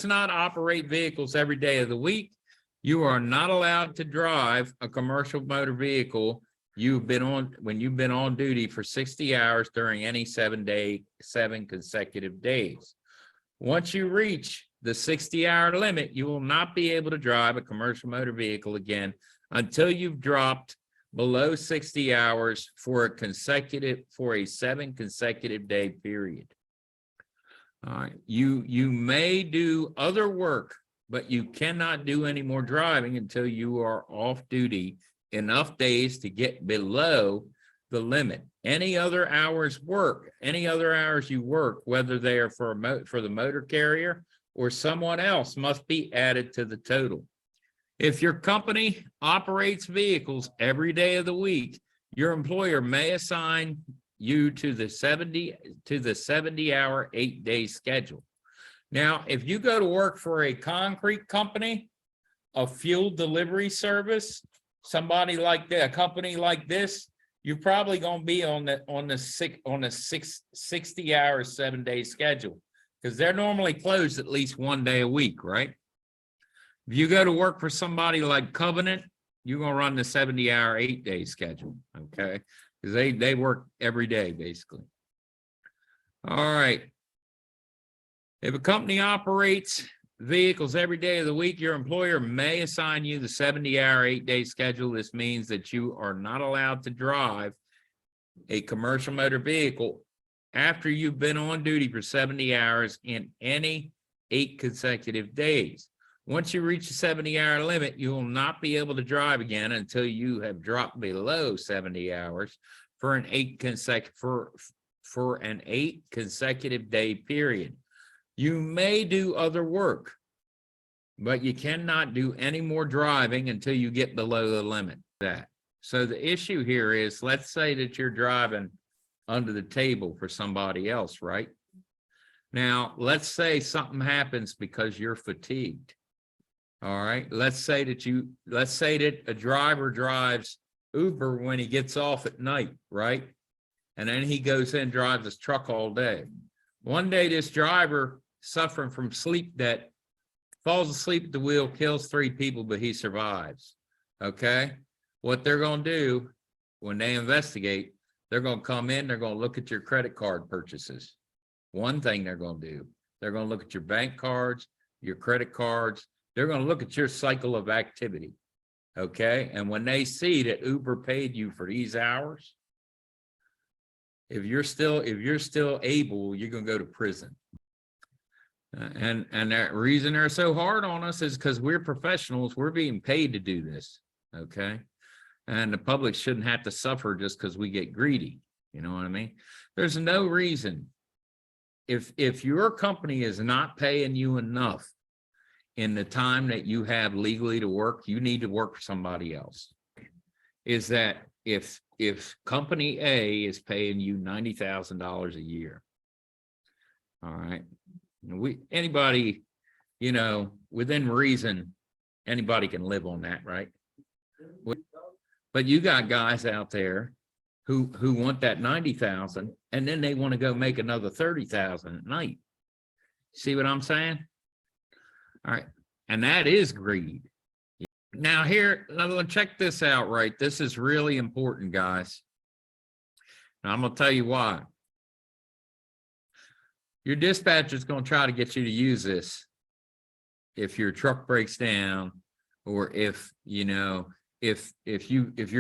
not operate vehicles every day of the week, you are not allowed to drive a commercial motor vehicle when you've been on duty for 60 hours during any 7 consecutive days. Once you reach the 60-hour limit, you will not be able to drive a commercial motor vehicle again until you've dropped below 60 hours for a 7 consecutive day period. All right, you may do other work, but you cannot do any more driving until you are off duty enough days to get below the limit. Any other hours you work, whether they are for the motor carrier or someone else, must be added to the total. If your company operates vehicles every day of the week, your employer may assign you to the 70-hour 8-day schedule. Now, if you go to work for a concrete company, a fuel delivery service, somebody like that, a company like this, you're probably going to be on a 60-hour 7-day schedule, because they're normally closed at least 1 day a week, right? If you go to work for somebody like Covenant, you're going to run the 70-hour 8-day schedule, okay? Because they work every day, basically. All right. If a company operates vehicles every day of the week, your employer may assign you the 70-hour 8-day schedule. This means that you are not allowed to drive a commercial motor vehicle after you've been on duty for 70 hours in any 8 consecutive days. Once you reach the 70-hour limit, you will not be able to drive again until you have dropped below 70 hours for an 8 consecutive day period. You may do other work, but you cannot do any more driving until you get below the limit. So the issue here is, let's say that you're driving under the table for somebody else, right? Now, let's say something happens because you're fatigued. All right. Let's say that a driver drives Uber when he gets off at night, right? And then he goes in and drives his truck all day. One day, this driver, suffering from sleep debt, falls asleep at the wheel, kills 3 people, but he survives. Okay. What they're going to do when they investigate, they're going to come in, they're going to look at your credit card purchases. One thing they're going to do, they're going to look at your bank cards, your credit cards. They're going to look at your cycle of activity. Okay. And when they see that Uber paid you for these hours, if you're still able, you're going to go to prison. And that reason they're so hard on us is because we're professionals. We're being paid to do this. Okay. And the public shouldn't have to suffer just because we get greedy. You know what I mean? There's no reason. If your company is not paying you enough in the time that you have legally to work, you need to work for somebody else. Is that if company A is paying you $90,000 a year, all right, anybody, within reason, anybody can live on that, right? But you got guys out there who want that 90,000, and then they want to go make another 30,000 at night. See what I'm saying? All right. And that is greed. Now check this out, right? This is really important, guys. And I'm going to tell you why. Your dispatcher is going to try to get you to use this if your truck breaks down, or if you're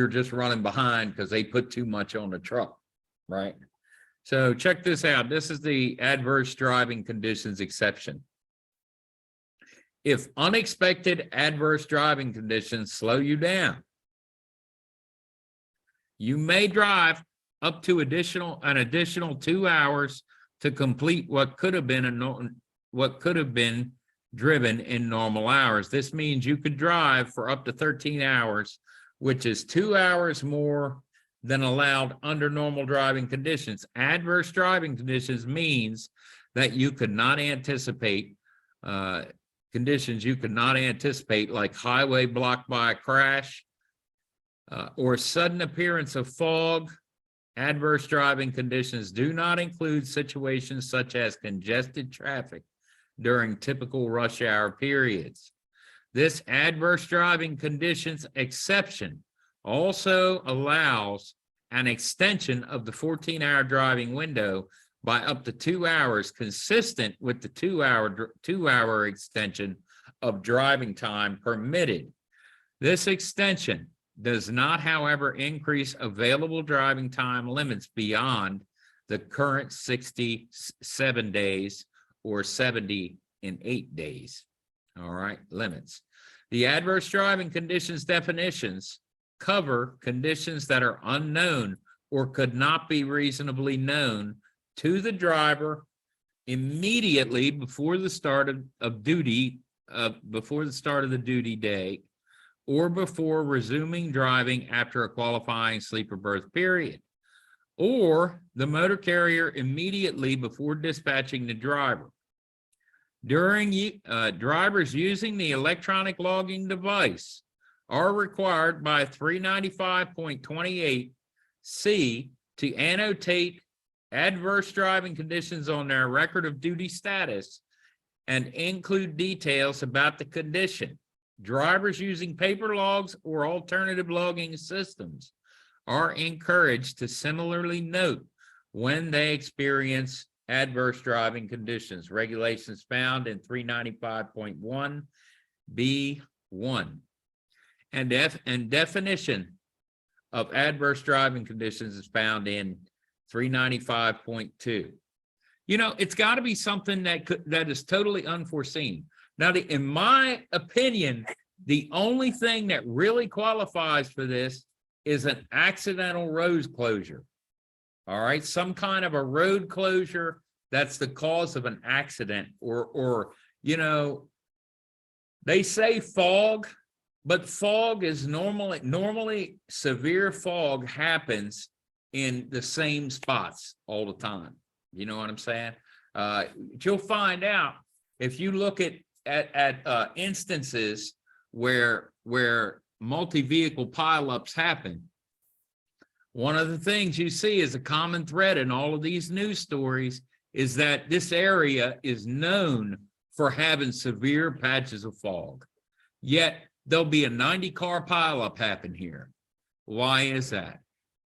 just running behind because they put too much on the truck, right? So check this out. This is the adverse driving conditions exception. If unexpected adverse driving conditions slow you down, you may drive up to an additional 2 hours to complete what could have been driven in normal hours. This means you could drive for up to 13 hours, which is 2 hours more than allowed under normal driving conditions. Adverse driving conditions means that you could not anticipate conditions you could not anticipate, like highway blocked by a crash or sudden appearance of fog. Adverse driving conditions do not include situations such as congested traffic during typical rush hour periods. This adverse driving conditions exception also allows an extension of the 14-hour driving window by up to 2 hours, consistent with the 2-hour extension of driving time permitted. This extension does not, however, increase available driving time limits beyond the current 67 days or 70 in 8 days. All right, limits. The adverse driving conditions definitions cover conditions that are unknown or could not be reasonably known to the driver immediately before the start of duty, before the start of the duty day, or before resuming driving after a qualifying sleep or berth period, or the motor carrier immediately before dispatching the driver. During drivers using the electronic logging device are required by 395.28C to annotate adverse driving conditions on their record of duty status and include details about the condition. Drivers using paper logs or alternative logging systems are encouraged to similarly note when they experience adverse driving conditions. Regulations found in 395.1B1. And definition of adverse driving conditions is found in 395.2. It's got to be something that is totally unforeseen. Now, in my opinion, the only thing that really qualifies for this is an accidental road closure. All right, some kind of a road closure that's the cause of an accident, or you know, they say fog, but fog is normally severe fog happens in the same spots all the time. You know what I'm saying? You'll find out if you look at instances where multi-vehicle pileups happen. One of the things you see is a common thread in all of these news stories is that this area is known for having severe patches of fog. Yet there'll be a 90-car pileup happen here. Why is that?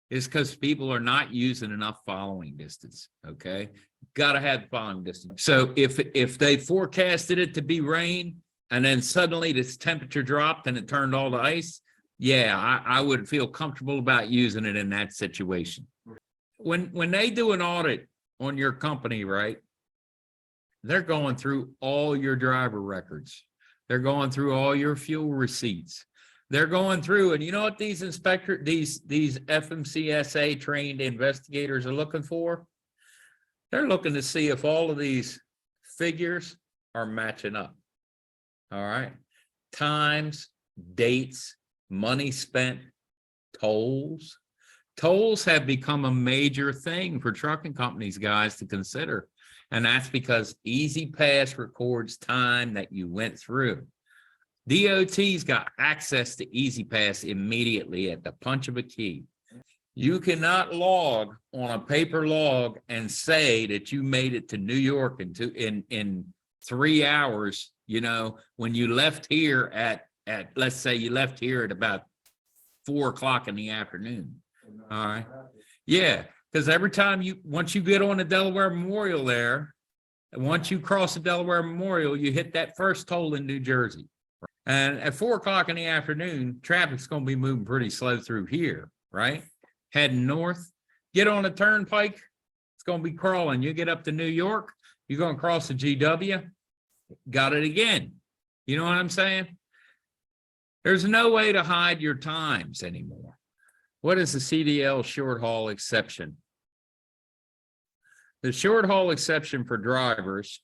It's because people are not using enough following distance. Okay, got to have following distance. So if they forecasted it to be rain and then suddenly this temperature dropped and it turned all to ice, yeah, I would feel comfortable about using it in that situation. When they do an audit on your company, right, they're going through all your driver records. They're going through all your fuel receipts. They're going through, and you know what these FMCSA trained investigators are looking for? They're looking to see if all of these figures are matching up. All right. Times, dates, money spent, tolls. Tolls have become a major thing for trucking companies, guys, to consider. And that's because Easy Pass records time that you went through. DOT's got access to Easy Pass immediately at the punch of a key. You cannot log on a paper log and say that you made it to New York in 3 hours, you know, when you left here at let's say you left here at about 4 o'clock in the afternoon. All right. Yeah, because every time once you get on the Delaware Memorial there, and once you cross the Delaware Memorial, you hit that first toll in New Jersey. And at 4 o'clock in the afternoon, traffic's going to be moving pretty slow through here, right? Heading north, get on the turnpike, it's going to be crawling. You get up to New York, you're going to cross the GW, got it again. You know what I'm saying? There's no way to hide your times anymore. What is the CDL short haul exception? The short haul exception for drivers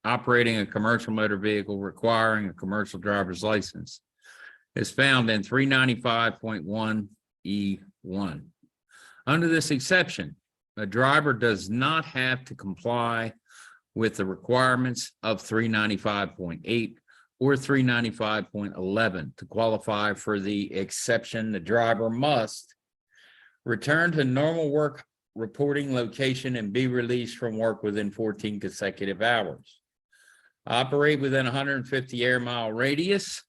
operating a commercial motor vehicle requiring a commercial driver's license is found in 395.1E1. Under this exception, a driver does not have to comply with the requirements of 395.8 or 395.11 to qualify for the exception. The driver must return to normal work reporting location and be released from work within 14 consecutive hours. Operate within 150 air mile radius,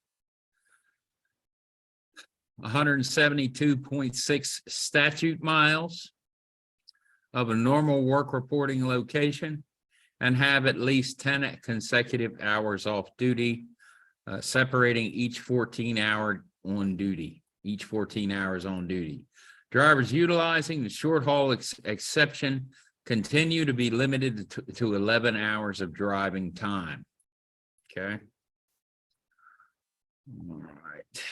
172.6 statute miles of a normal work reporting location, and have at least 10 consecutive hours off duty, separating each 14 hours on duty. Drivers utilizing the short haul exception continue to be limited to 11 hours of driving time. Okay. All right.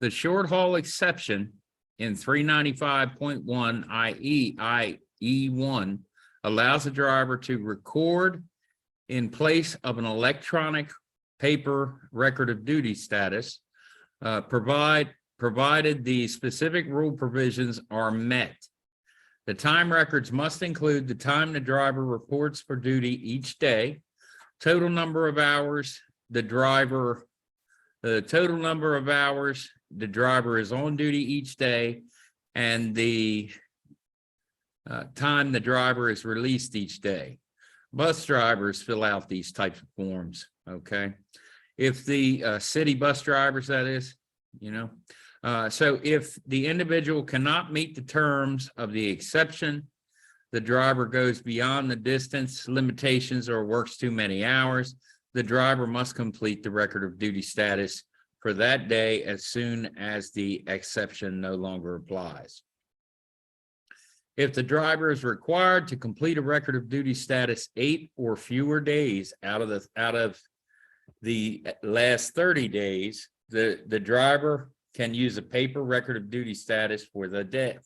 The short haul exception in 395.1 IE1 allows a driver to record in place of an electronic paper record of duty status, provided the specific rule provisions are met. The time records must include the time the driver reports for duty each day, total number of hours the driver is on duty each day, and the time the driver is released each day. Bus drivers fill out these types of forms, okay? If the city bus drivers, that is, you know, so if the individual cannot meet the terms of the exception, the driver goes beyond the distance limitations or works too many hours, the driver must complete the record of duty status for that day as soon as the exception no longer applies. If the driver is required to complete a record of duty status 8 or fewer days out of the last 30 days, the driver can use a paper record of duty status for the day.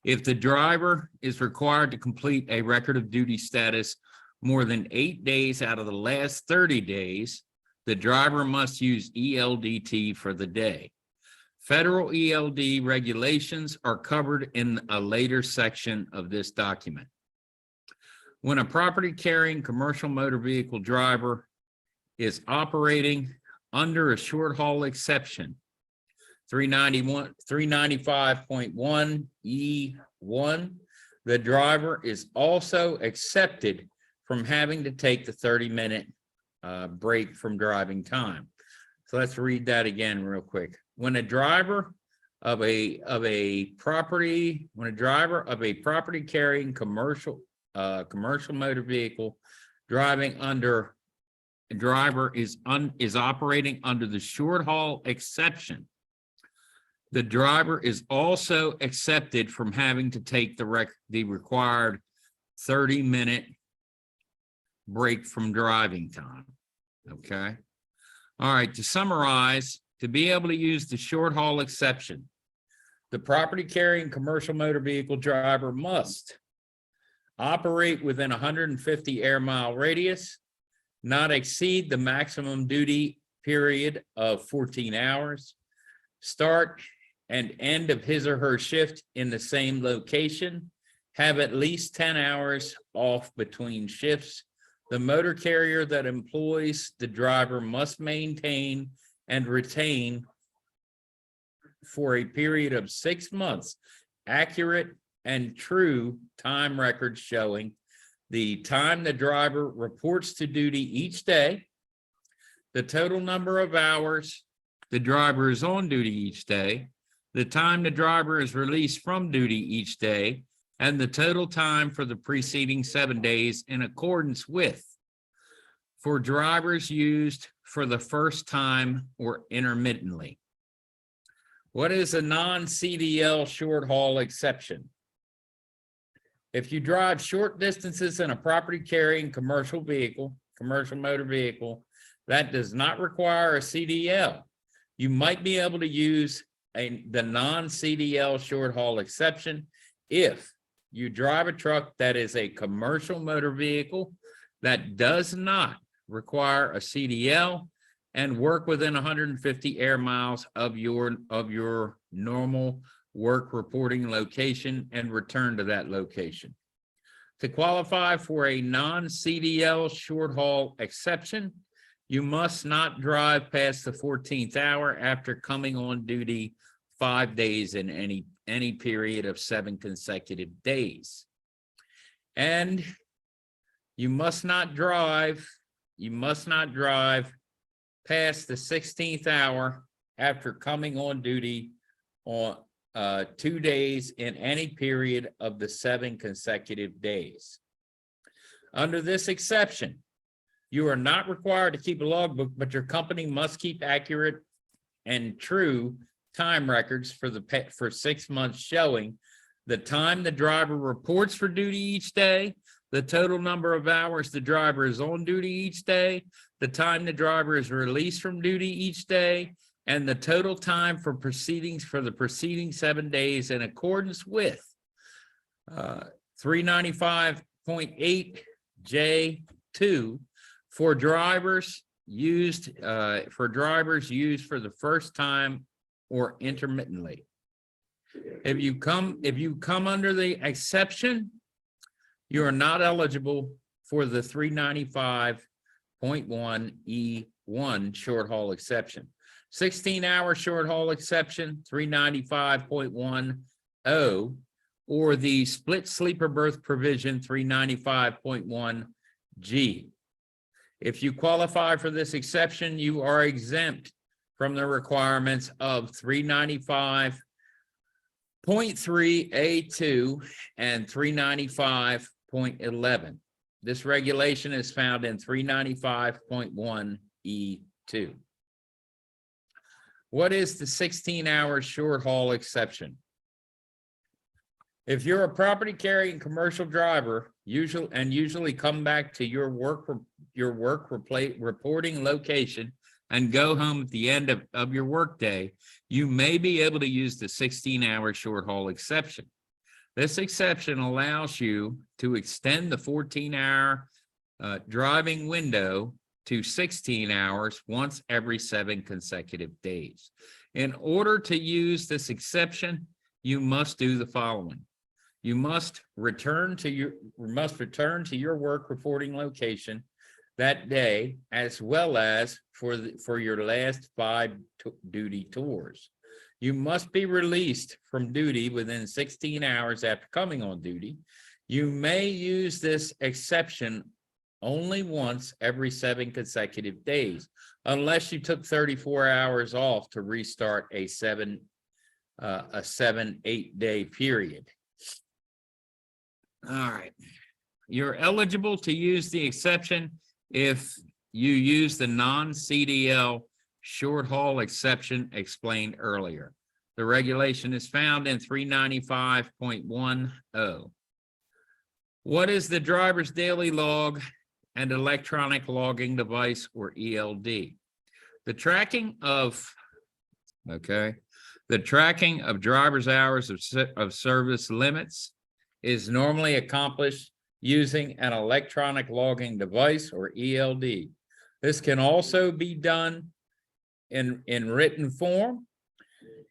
If the driver is required to complete a record of duty status more than 8 days out of the last 30 days, the driver must use ELDT for the day. Federal ELD regulations are covered in a later section of this document. When a property carrying commercial motor vehicle driver is operating under a short haul exception, 395.1E1, the driver is also accepted from having to take the 30-minute break from driving time. So let's read that again real quick. When a driver of a property carrying commercial motor vehicle driver is operating under the short haul exception, the driver is also accepted from having to take the required 30-minute break from driving time. Okay. All right. To summarize, to be able to use the short haul exception, the property carrying commercial motor vehicle driver must operate within 150 air mile radius, not exceed the maximum duty period of 14 hours, start and end of his or her shift in the same location, have at least 10 hours off between shifts. The motor carrier that employs the driver must maintain and retain for a period of 6 months accurate and true time records showing the time the driver reports to duty each day, the total number of hours the driver is on duty each day, the time the driver is released from duty each day, and the total time for the preceding 7 days in accordance with, for drivers used for the first time or intermittently. What is a non-CDL short haul exception? If you drive short distances in a property carrying commercial motor vehicle, that does not require a CDL. You might be able to use the non-CDL short haul exception if you drive a truck that is a commercial motor vehicle that does not require a CDL and work within 150 air miles of your normal work reporting location and return to that location. To qualify for a non-CDL short haul exception, you must not drive past the 14th hour after coming on duty 5 days in any period of 7 consecutive days. And you must not drive past the 16th hour after coming on duty on 2 days in any period of the 7 consecutive days. Under this exception, you are not required to keep a logbook, but your company must keep accurate and true time records for 6 months showing the time the driver reports for duty each day, the total number of hours the driver is on duty each day, the time the driver is released from duty each day, and the total time for the preceding 7 days in accordance with 395.8J2 for drivers used for the first time or intermittently. If you come under the exception, you are not eligible for the 395.1E1 short haul exception. 16-hour short haul exception, 395.10, or the split sleeper berth provision, 395.1G. If you qualify for this exception, you are exempt from the requirements of 395.3A2 and 395.11. This regulation is found in 395.1E2. What is the 16-hour short haul exception? If you're a property carrying commercial driver, usually come back to your work reporting location and go home at the end of your workday, you may be able to use the 16-hour short haul exception. This exception allows you to extend the 14-hour driving window to 16 hours once every 7 consecutive days. In order to use this exception, you must do the following. You must return to your work reporting location that day, as well as for your last 5 duty tours. You must be released from duty within 16 hours after coming on duty. You may use this exception only once every 7 consecutive days, unless you took 34 hours off to restart a 7-8 day period. All right. You're eligible to use the exception if you use the non-CDL short haul exception explained earlier. The regulation is found in 395.10. What is the driver's daily log and electronic logging device, or ELD? The tracking of driver's hours of service limits is normally accomplished using an electronic logging device, or ELD. This can also be done in written form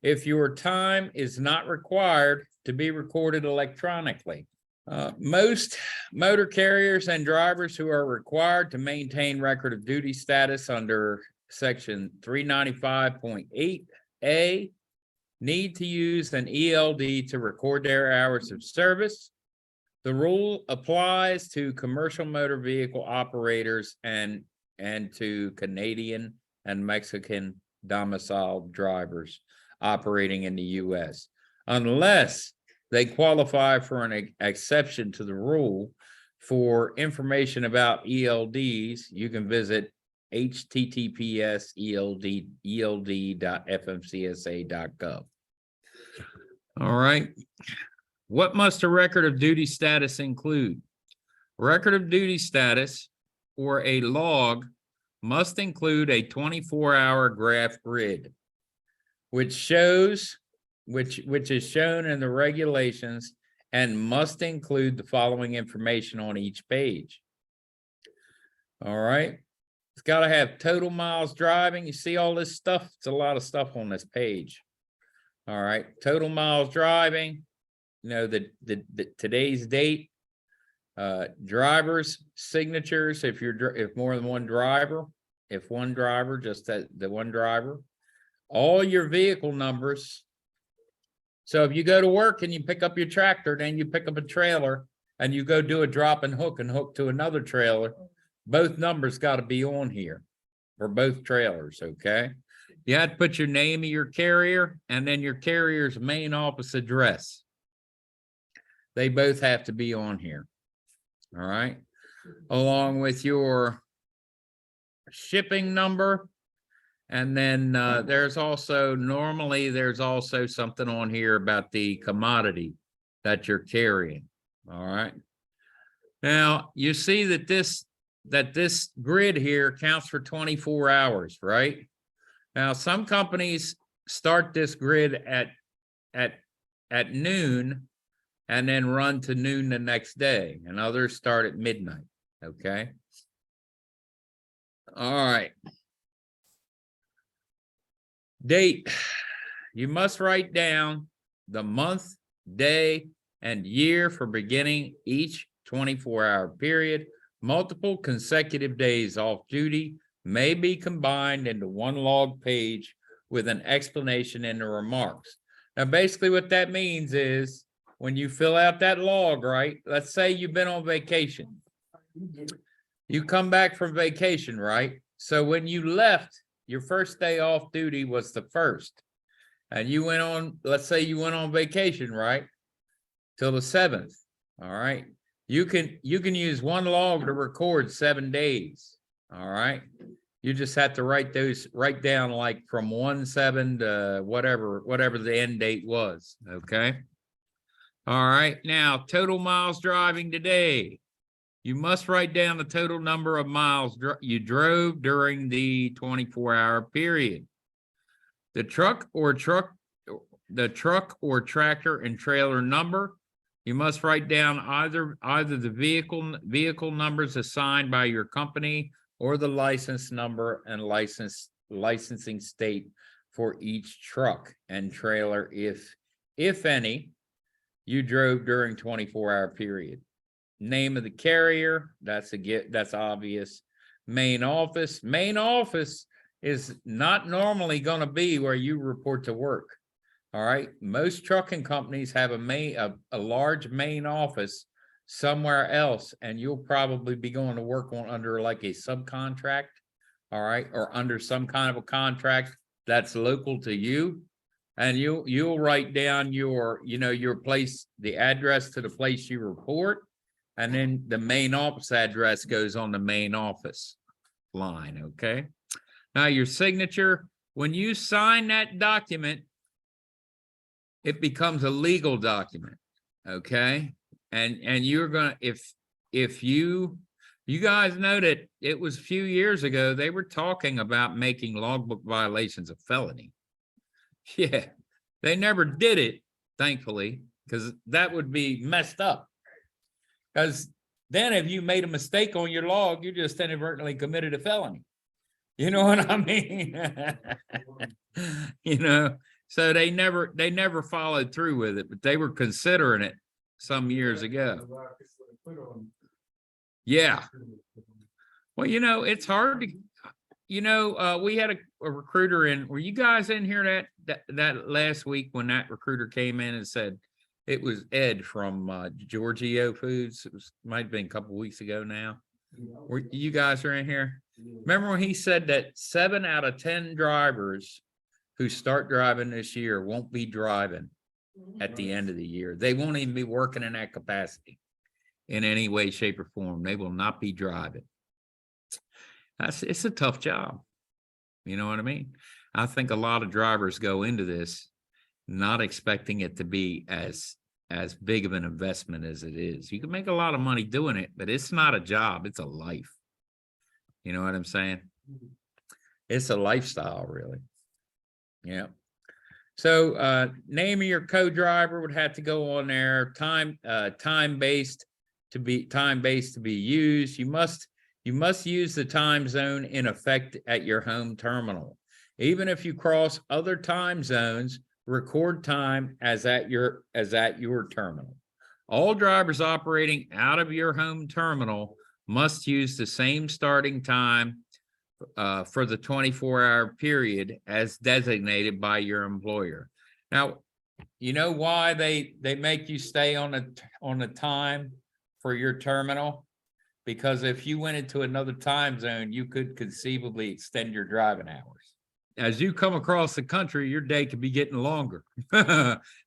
if your time is not required to be recorded electronically. Most motor carriers and drivers who are required to maintain record of duty status under section 395.8A need to use an ELD to record their hours of service. The rule applies to commercial motor vehicle operators and to Canadian and Mexican domiciled drivers operating in the U.S. Unless they qualify for an exception to the rule. For information about ELDs, you can visit https://eld.fmcsa.gov. All right. What must a record of duty status include? Record of duty status, or a log, must include a 24-hour graph grid, which is shown in the regulations and must include the following information on each page. All right. It's got to have total miles driving. You see all this stuff? It's a lot of stuff on this page. All right. Total miles driving, you know, the today's date, drivers' signatures, if more than one driver, just the one driver, all your vehicle numbers. So if you go to work and you pick up your tractor, then you pick up a trailer and you go do a drop and hook to another trailer, both numbers got to be on here for both trailers, okay? You have to put your name of your carrier and then your carrier's main office address. They both have to be on here, all right? Along with your shipping number. And then there's also something on here about the commodity that you're carrying. All right. Now you see that this grid here counts for 24 hours, right? Now some companies start this grid at noon and then run to noon the next day, and others start at midnight. Okay. All right. Date. You must write down the month, day, and year for beginning each 24-hour period. Multiple consecutive days off duty may be combined into one log page with an explanation in the remarks. Now, basically what that means is when you fill out that log, right? Let's say you've been on vacation. You come back from vacation, right? So when you left, your first day off duty was the 1st. And you went on, let's say you went on vacation, right? Till the 7th. All right. You can use one log to record 7 days. All right. You just have to write down like from 1/7 to whatever the end date was. Okay. All right, now total miles driving today. You must write down the total number of miles you drove during the 24-hour period. The truck or tractor and trailer number. You must write down either the vehicle numbers assigned by your company or the license number and licensing state for each truck and trailer, if any, you drove during 24-hour period. Name of the carrier, that's obvious. Main office is not normally going to be where you report to work. All right, most trucking companies have a large main office somewhere else, and you'll probably be going to work under like a subcontract, all right, or under some kind of a contract that's local to you. And you'll write down your place, the address to the place you report, and then the main office address goes on the main office line. Okay. Now your signature, when you sign that document, it becomes a legal document. Okay. And you're gonna, if you guys know that it was a few years ago, they were talking about making logbook violations a felony. Yeah, they never did it, thankfully, because that would be messed up. Because then if you made a mistake on your log, you just inadvertently committed a felony. You know what I mean? So they never followed through with it, but they were considering it some years ago. Yeah. Well, it's hard to, we had a recruiter in. Were you guys in here that last week when that recruiter came in and said it was Ed from Giorgio Foods? Might have been a couple weeks ago now. You guys are in here. Remember when he said that 7 out of 10 drivers who start driving this year won't be driving at the end of the year. They won't even be working in that capacity in any way, shape, or form. They will not be driving. It's a tough job. You know what I mean? I think a lot of drivers go into this not expecting it to be as big of an investment as it is. You can make a lot of money doing it, but it's not a job. It's a life. You know what I'm saying? It's a lifestyle, really. Yeah. So name of your co-driver would have to go on there. Time-based to be used. You must use the time zone in effect at your home terminal. Even if you cross other time zones, record time as at your terminal. All drivers operating out of your home terminal must use the same starting time for the 24-hour period as designated by your employer. Now, you know why they make you stay on the time for your terminal? Because if you went into another time zone, you could conceivably extend your driving hours. As you come across the country, your day could be getting longer.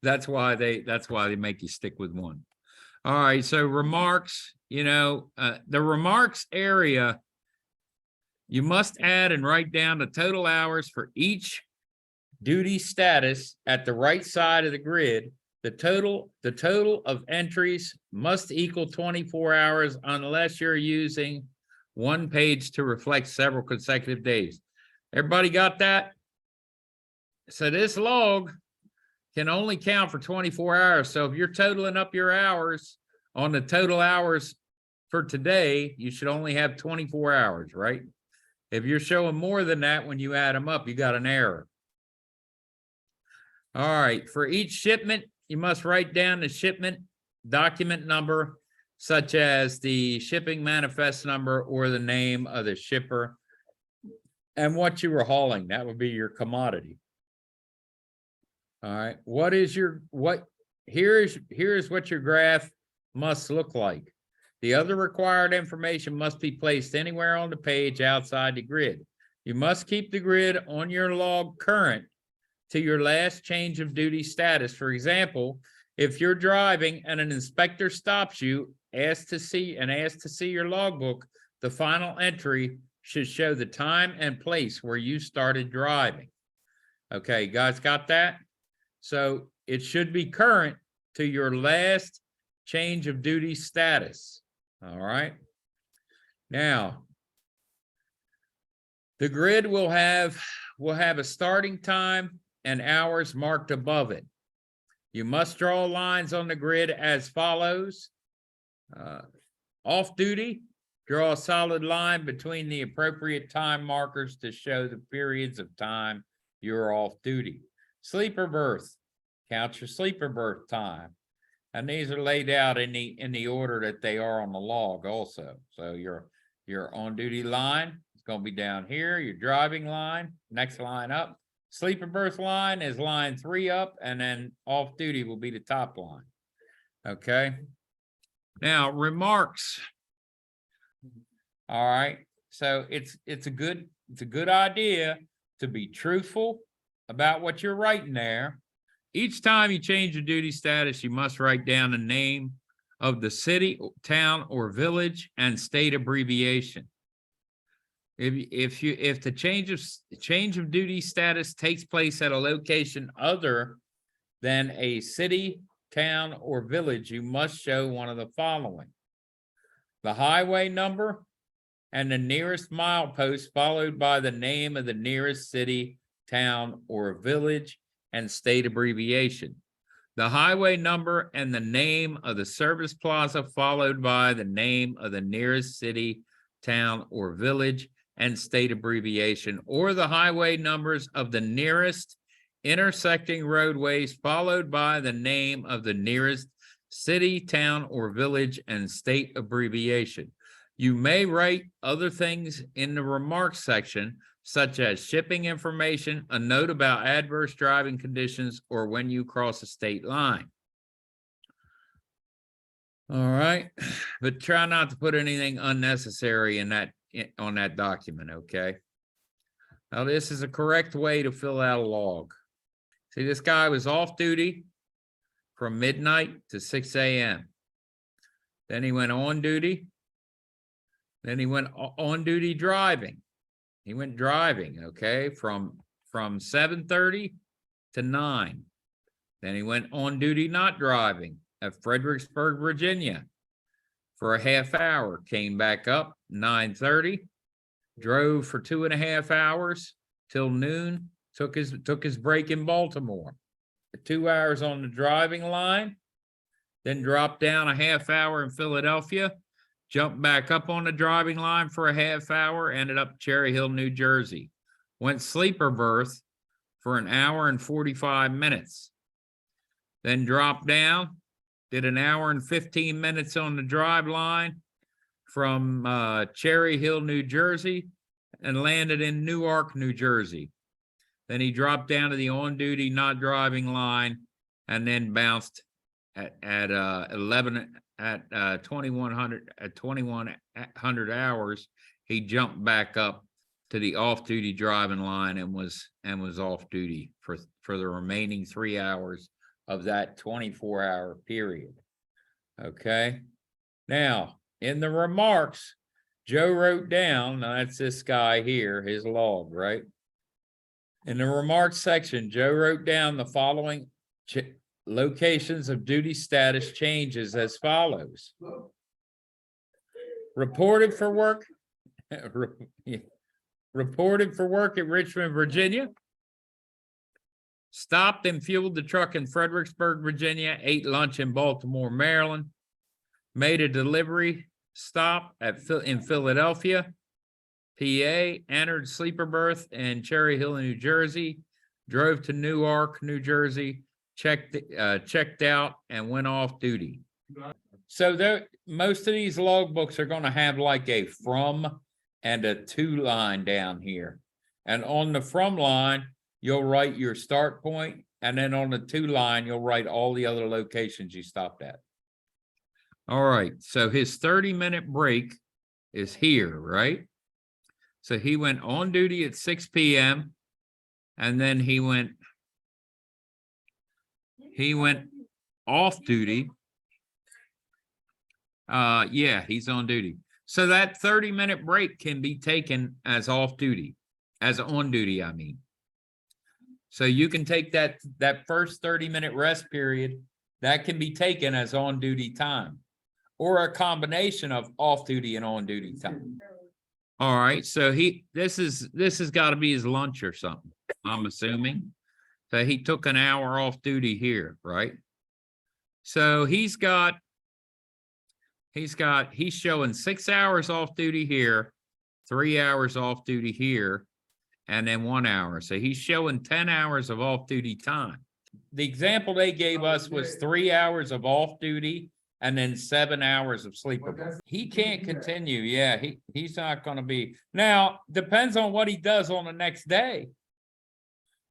That's why they make you stick with one. All right, so remarks, the remarks area, you must add and write down the total hours for each duty status at the right side of the grid. The total of entries must equal 24 hours unless you're using one page to reflect several consecutive days. Everybody got that? So this log can only count for 24 hours. So if you're totaling up your hours on the total hours for today, you should only have 24 hours, right? If you're showing more than that when you add them up, you got an error. All right, for each shipment, you must write down the shipment document number, such as the shipping manifest number or the name of the shipper and what you were hauling. That would be your commodity. All right, here's what your graph must look like. The other required information must be placed anywhere on the page outside the grid. You must keep the grid on your log current to your last change of duty status. For example, if you're driving and an inspector stops you, asks to see your logbook, the final entry should show the time and place where you started driving. Okay, guys, got that? So it should be current to your last change of duty status. All right. Now, the grid will have a starting time and hours marked above it. You must draw lines on the grid as follows. Off duty, draw a solid line between the appropriate time markers to show the periods of time you're off duty. Sleeper berth, count your sleeper berth time. And these are laid out in the order that they are on the log also. So your on duty line is going to be down here, your driving line, next line up. Sleeper berth line is line 3 up, and then off duty will be the top line. Okay. Now, remarks. All right. So it's a good idea to be truthful about what you're writing there. Each time you change your duty status, you must write down the name of the city, town, or village and state abbreviation. If the change of duty status takes place at a location other than a city, town, or village, you must show one of the following: the highway number and the nearest milepost, followed by the name of the nearest city, town, or village and state abbreviation. The highway number and the name of the service plaza, followed by the name of the nearest city, town, or village and state abbreviation, or the highway numbers of the nearest intersecting roadways, followed by the name of the nearest city, town, or village and state abbreviation. You may write other things in the remarks section, such as shipping information, a note about adverse driving conditions, or when you cross a state line. All right, but try not to put anything unnecessary on that document, okay? Now, this is a correct way to fill out a log. See, this guy was off duty from midnight to 6 a.m. Then he went on duty. Then he went on duty driving. He went driving, okay, from 7:30 to 9. Then he went on duty not driving at Fredericksburg, Virginia for a half hour, came back up 9:30, drove for 2.5 hours till noon, took his break in Baltimore. 2 hours on the driving line, then dropped down a half hour in Philadelphia, jumped back up on the driving line for a half hour, ended up Cherry Hill, New Jersey. Went sleeper berth for 1 hour and 45 minutes. Then dropped down, did 1 hour and 15 minutes on the drive line from Cherry Hill, New Jersey, and landed in Newark, New Jersey. Then he dropped down to the on-duty not driving line and then bounced at 2100 hours. He jumped back up to the off-duty driving line and was off duty for the remaining 3 hours of that 24-hour period. Okay. Now, in the remarks, Joe wrote down, now that's this guy here, his log, right? In the remarks section, Joe wrote down the following locations of duty status changes as follows. Reported for work at Richmond, Virginia. Stopped and fueled the truck in Fredericksburg, Virginia. Ate lunch in Baltimore, Maryland. Made a delivery stop in Philadelphia, PA. Entered sleeper berth in Cherry Hill, New Jersey. Drove to Newark, New Jersey. Checked out and went off duty. So most of these logbooks are going to have like a from and a to line down here. And on the from line, you'll write your start point, and then on the to line, you'll write all the other locations you stopped at. All right, so his 30-minute break is here, right? So he went on duty at 6 p.m. and then he went off duty. Yeah, he's on duty. So that 30-minute break can be taken as off duty, as on duty, I mean. So you can take that first 30-minute rest period that can be taken as on-duty time, or a combination of off-duty and on-duty time. All right, so this has got to be his lunch or something, I'm assuming. So he took an hour off duty here, right? So he's showing 6 hours off duty here, 3 hours off duty here, and then 1 hour. So he's showing 10 hours of off duty time. The example they gave us was 3 hours of off duty and then 7 hours of sleeper. He can't continue. Yeah, he's not going to be. Now, depends on what he does on the next day.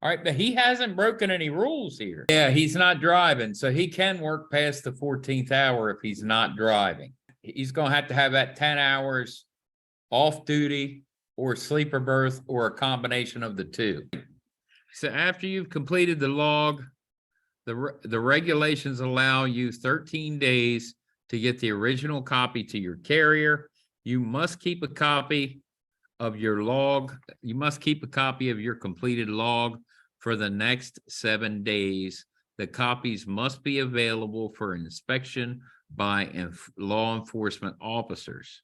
All right, but he hasn't broken any rules here. Yeah, he's not driving, so he can work past the 14th hour if he's not driving. He's going to have that 10 hours off duty or sleeper berth or a combination of the two. So after you've completed the log, the regulations allow you 13 days to get the original copy to your carrier. You must keep a copy of your log. You must keep a copy of your completed log for the next 7 days. The copies must be available for inspection by law enforcement officers.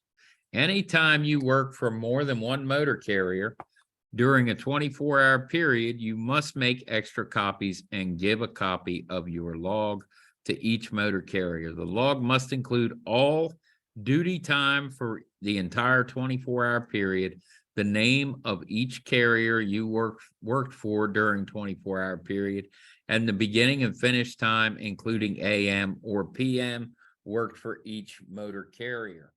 Anytime you work for more than one motor carrier during a 24-hour period, you must make extra copies and give a copy of your log to each motor carrier. The log must include all duty time for the entire 24-hour period, the name of each carrier you worked for during 24-hour period, and the beginning and finish time, including AM or PM, worked for each motor carrier.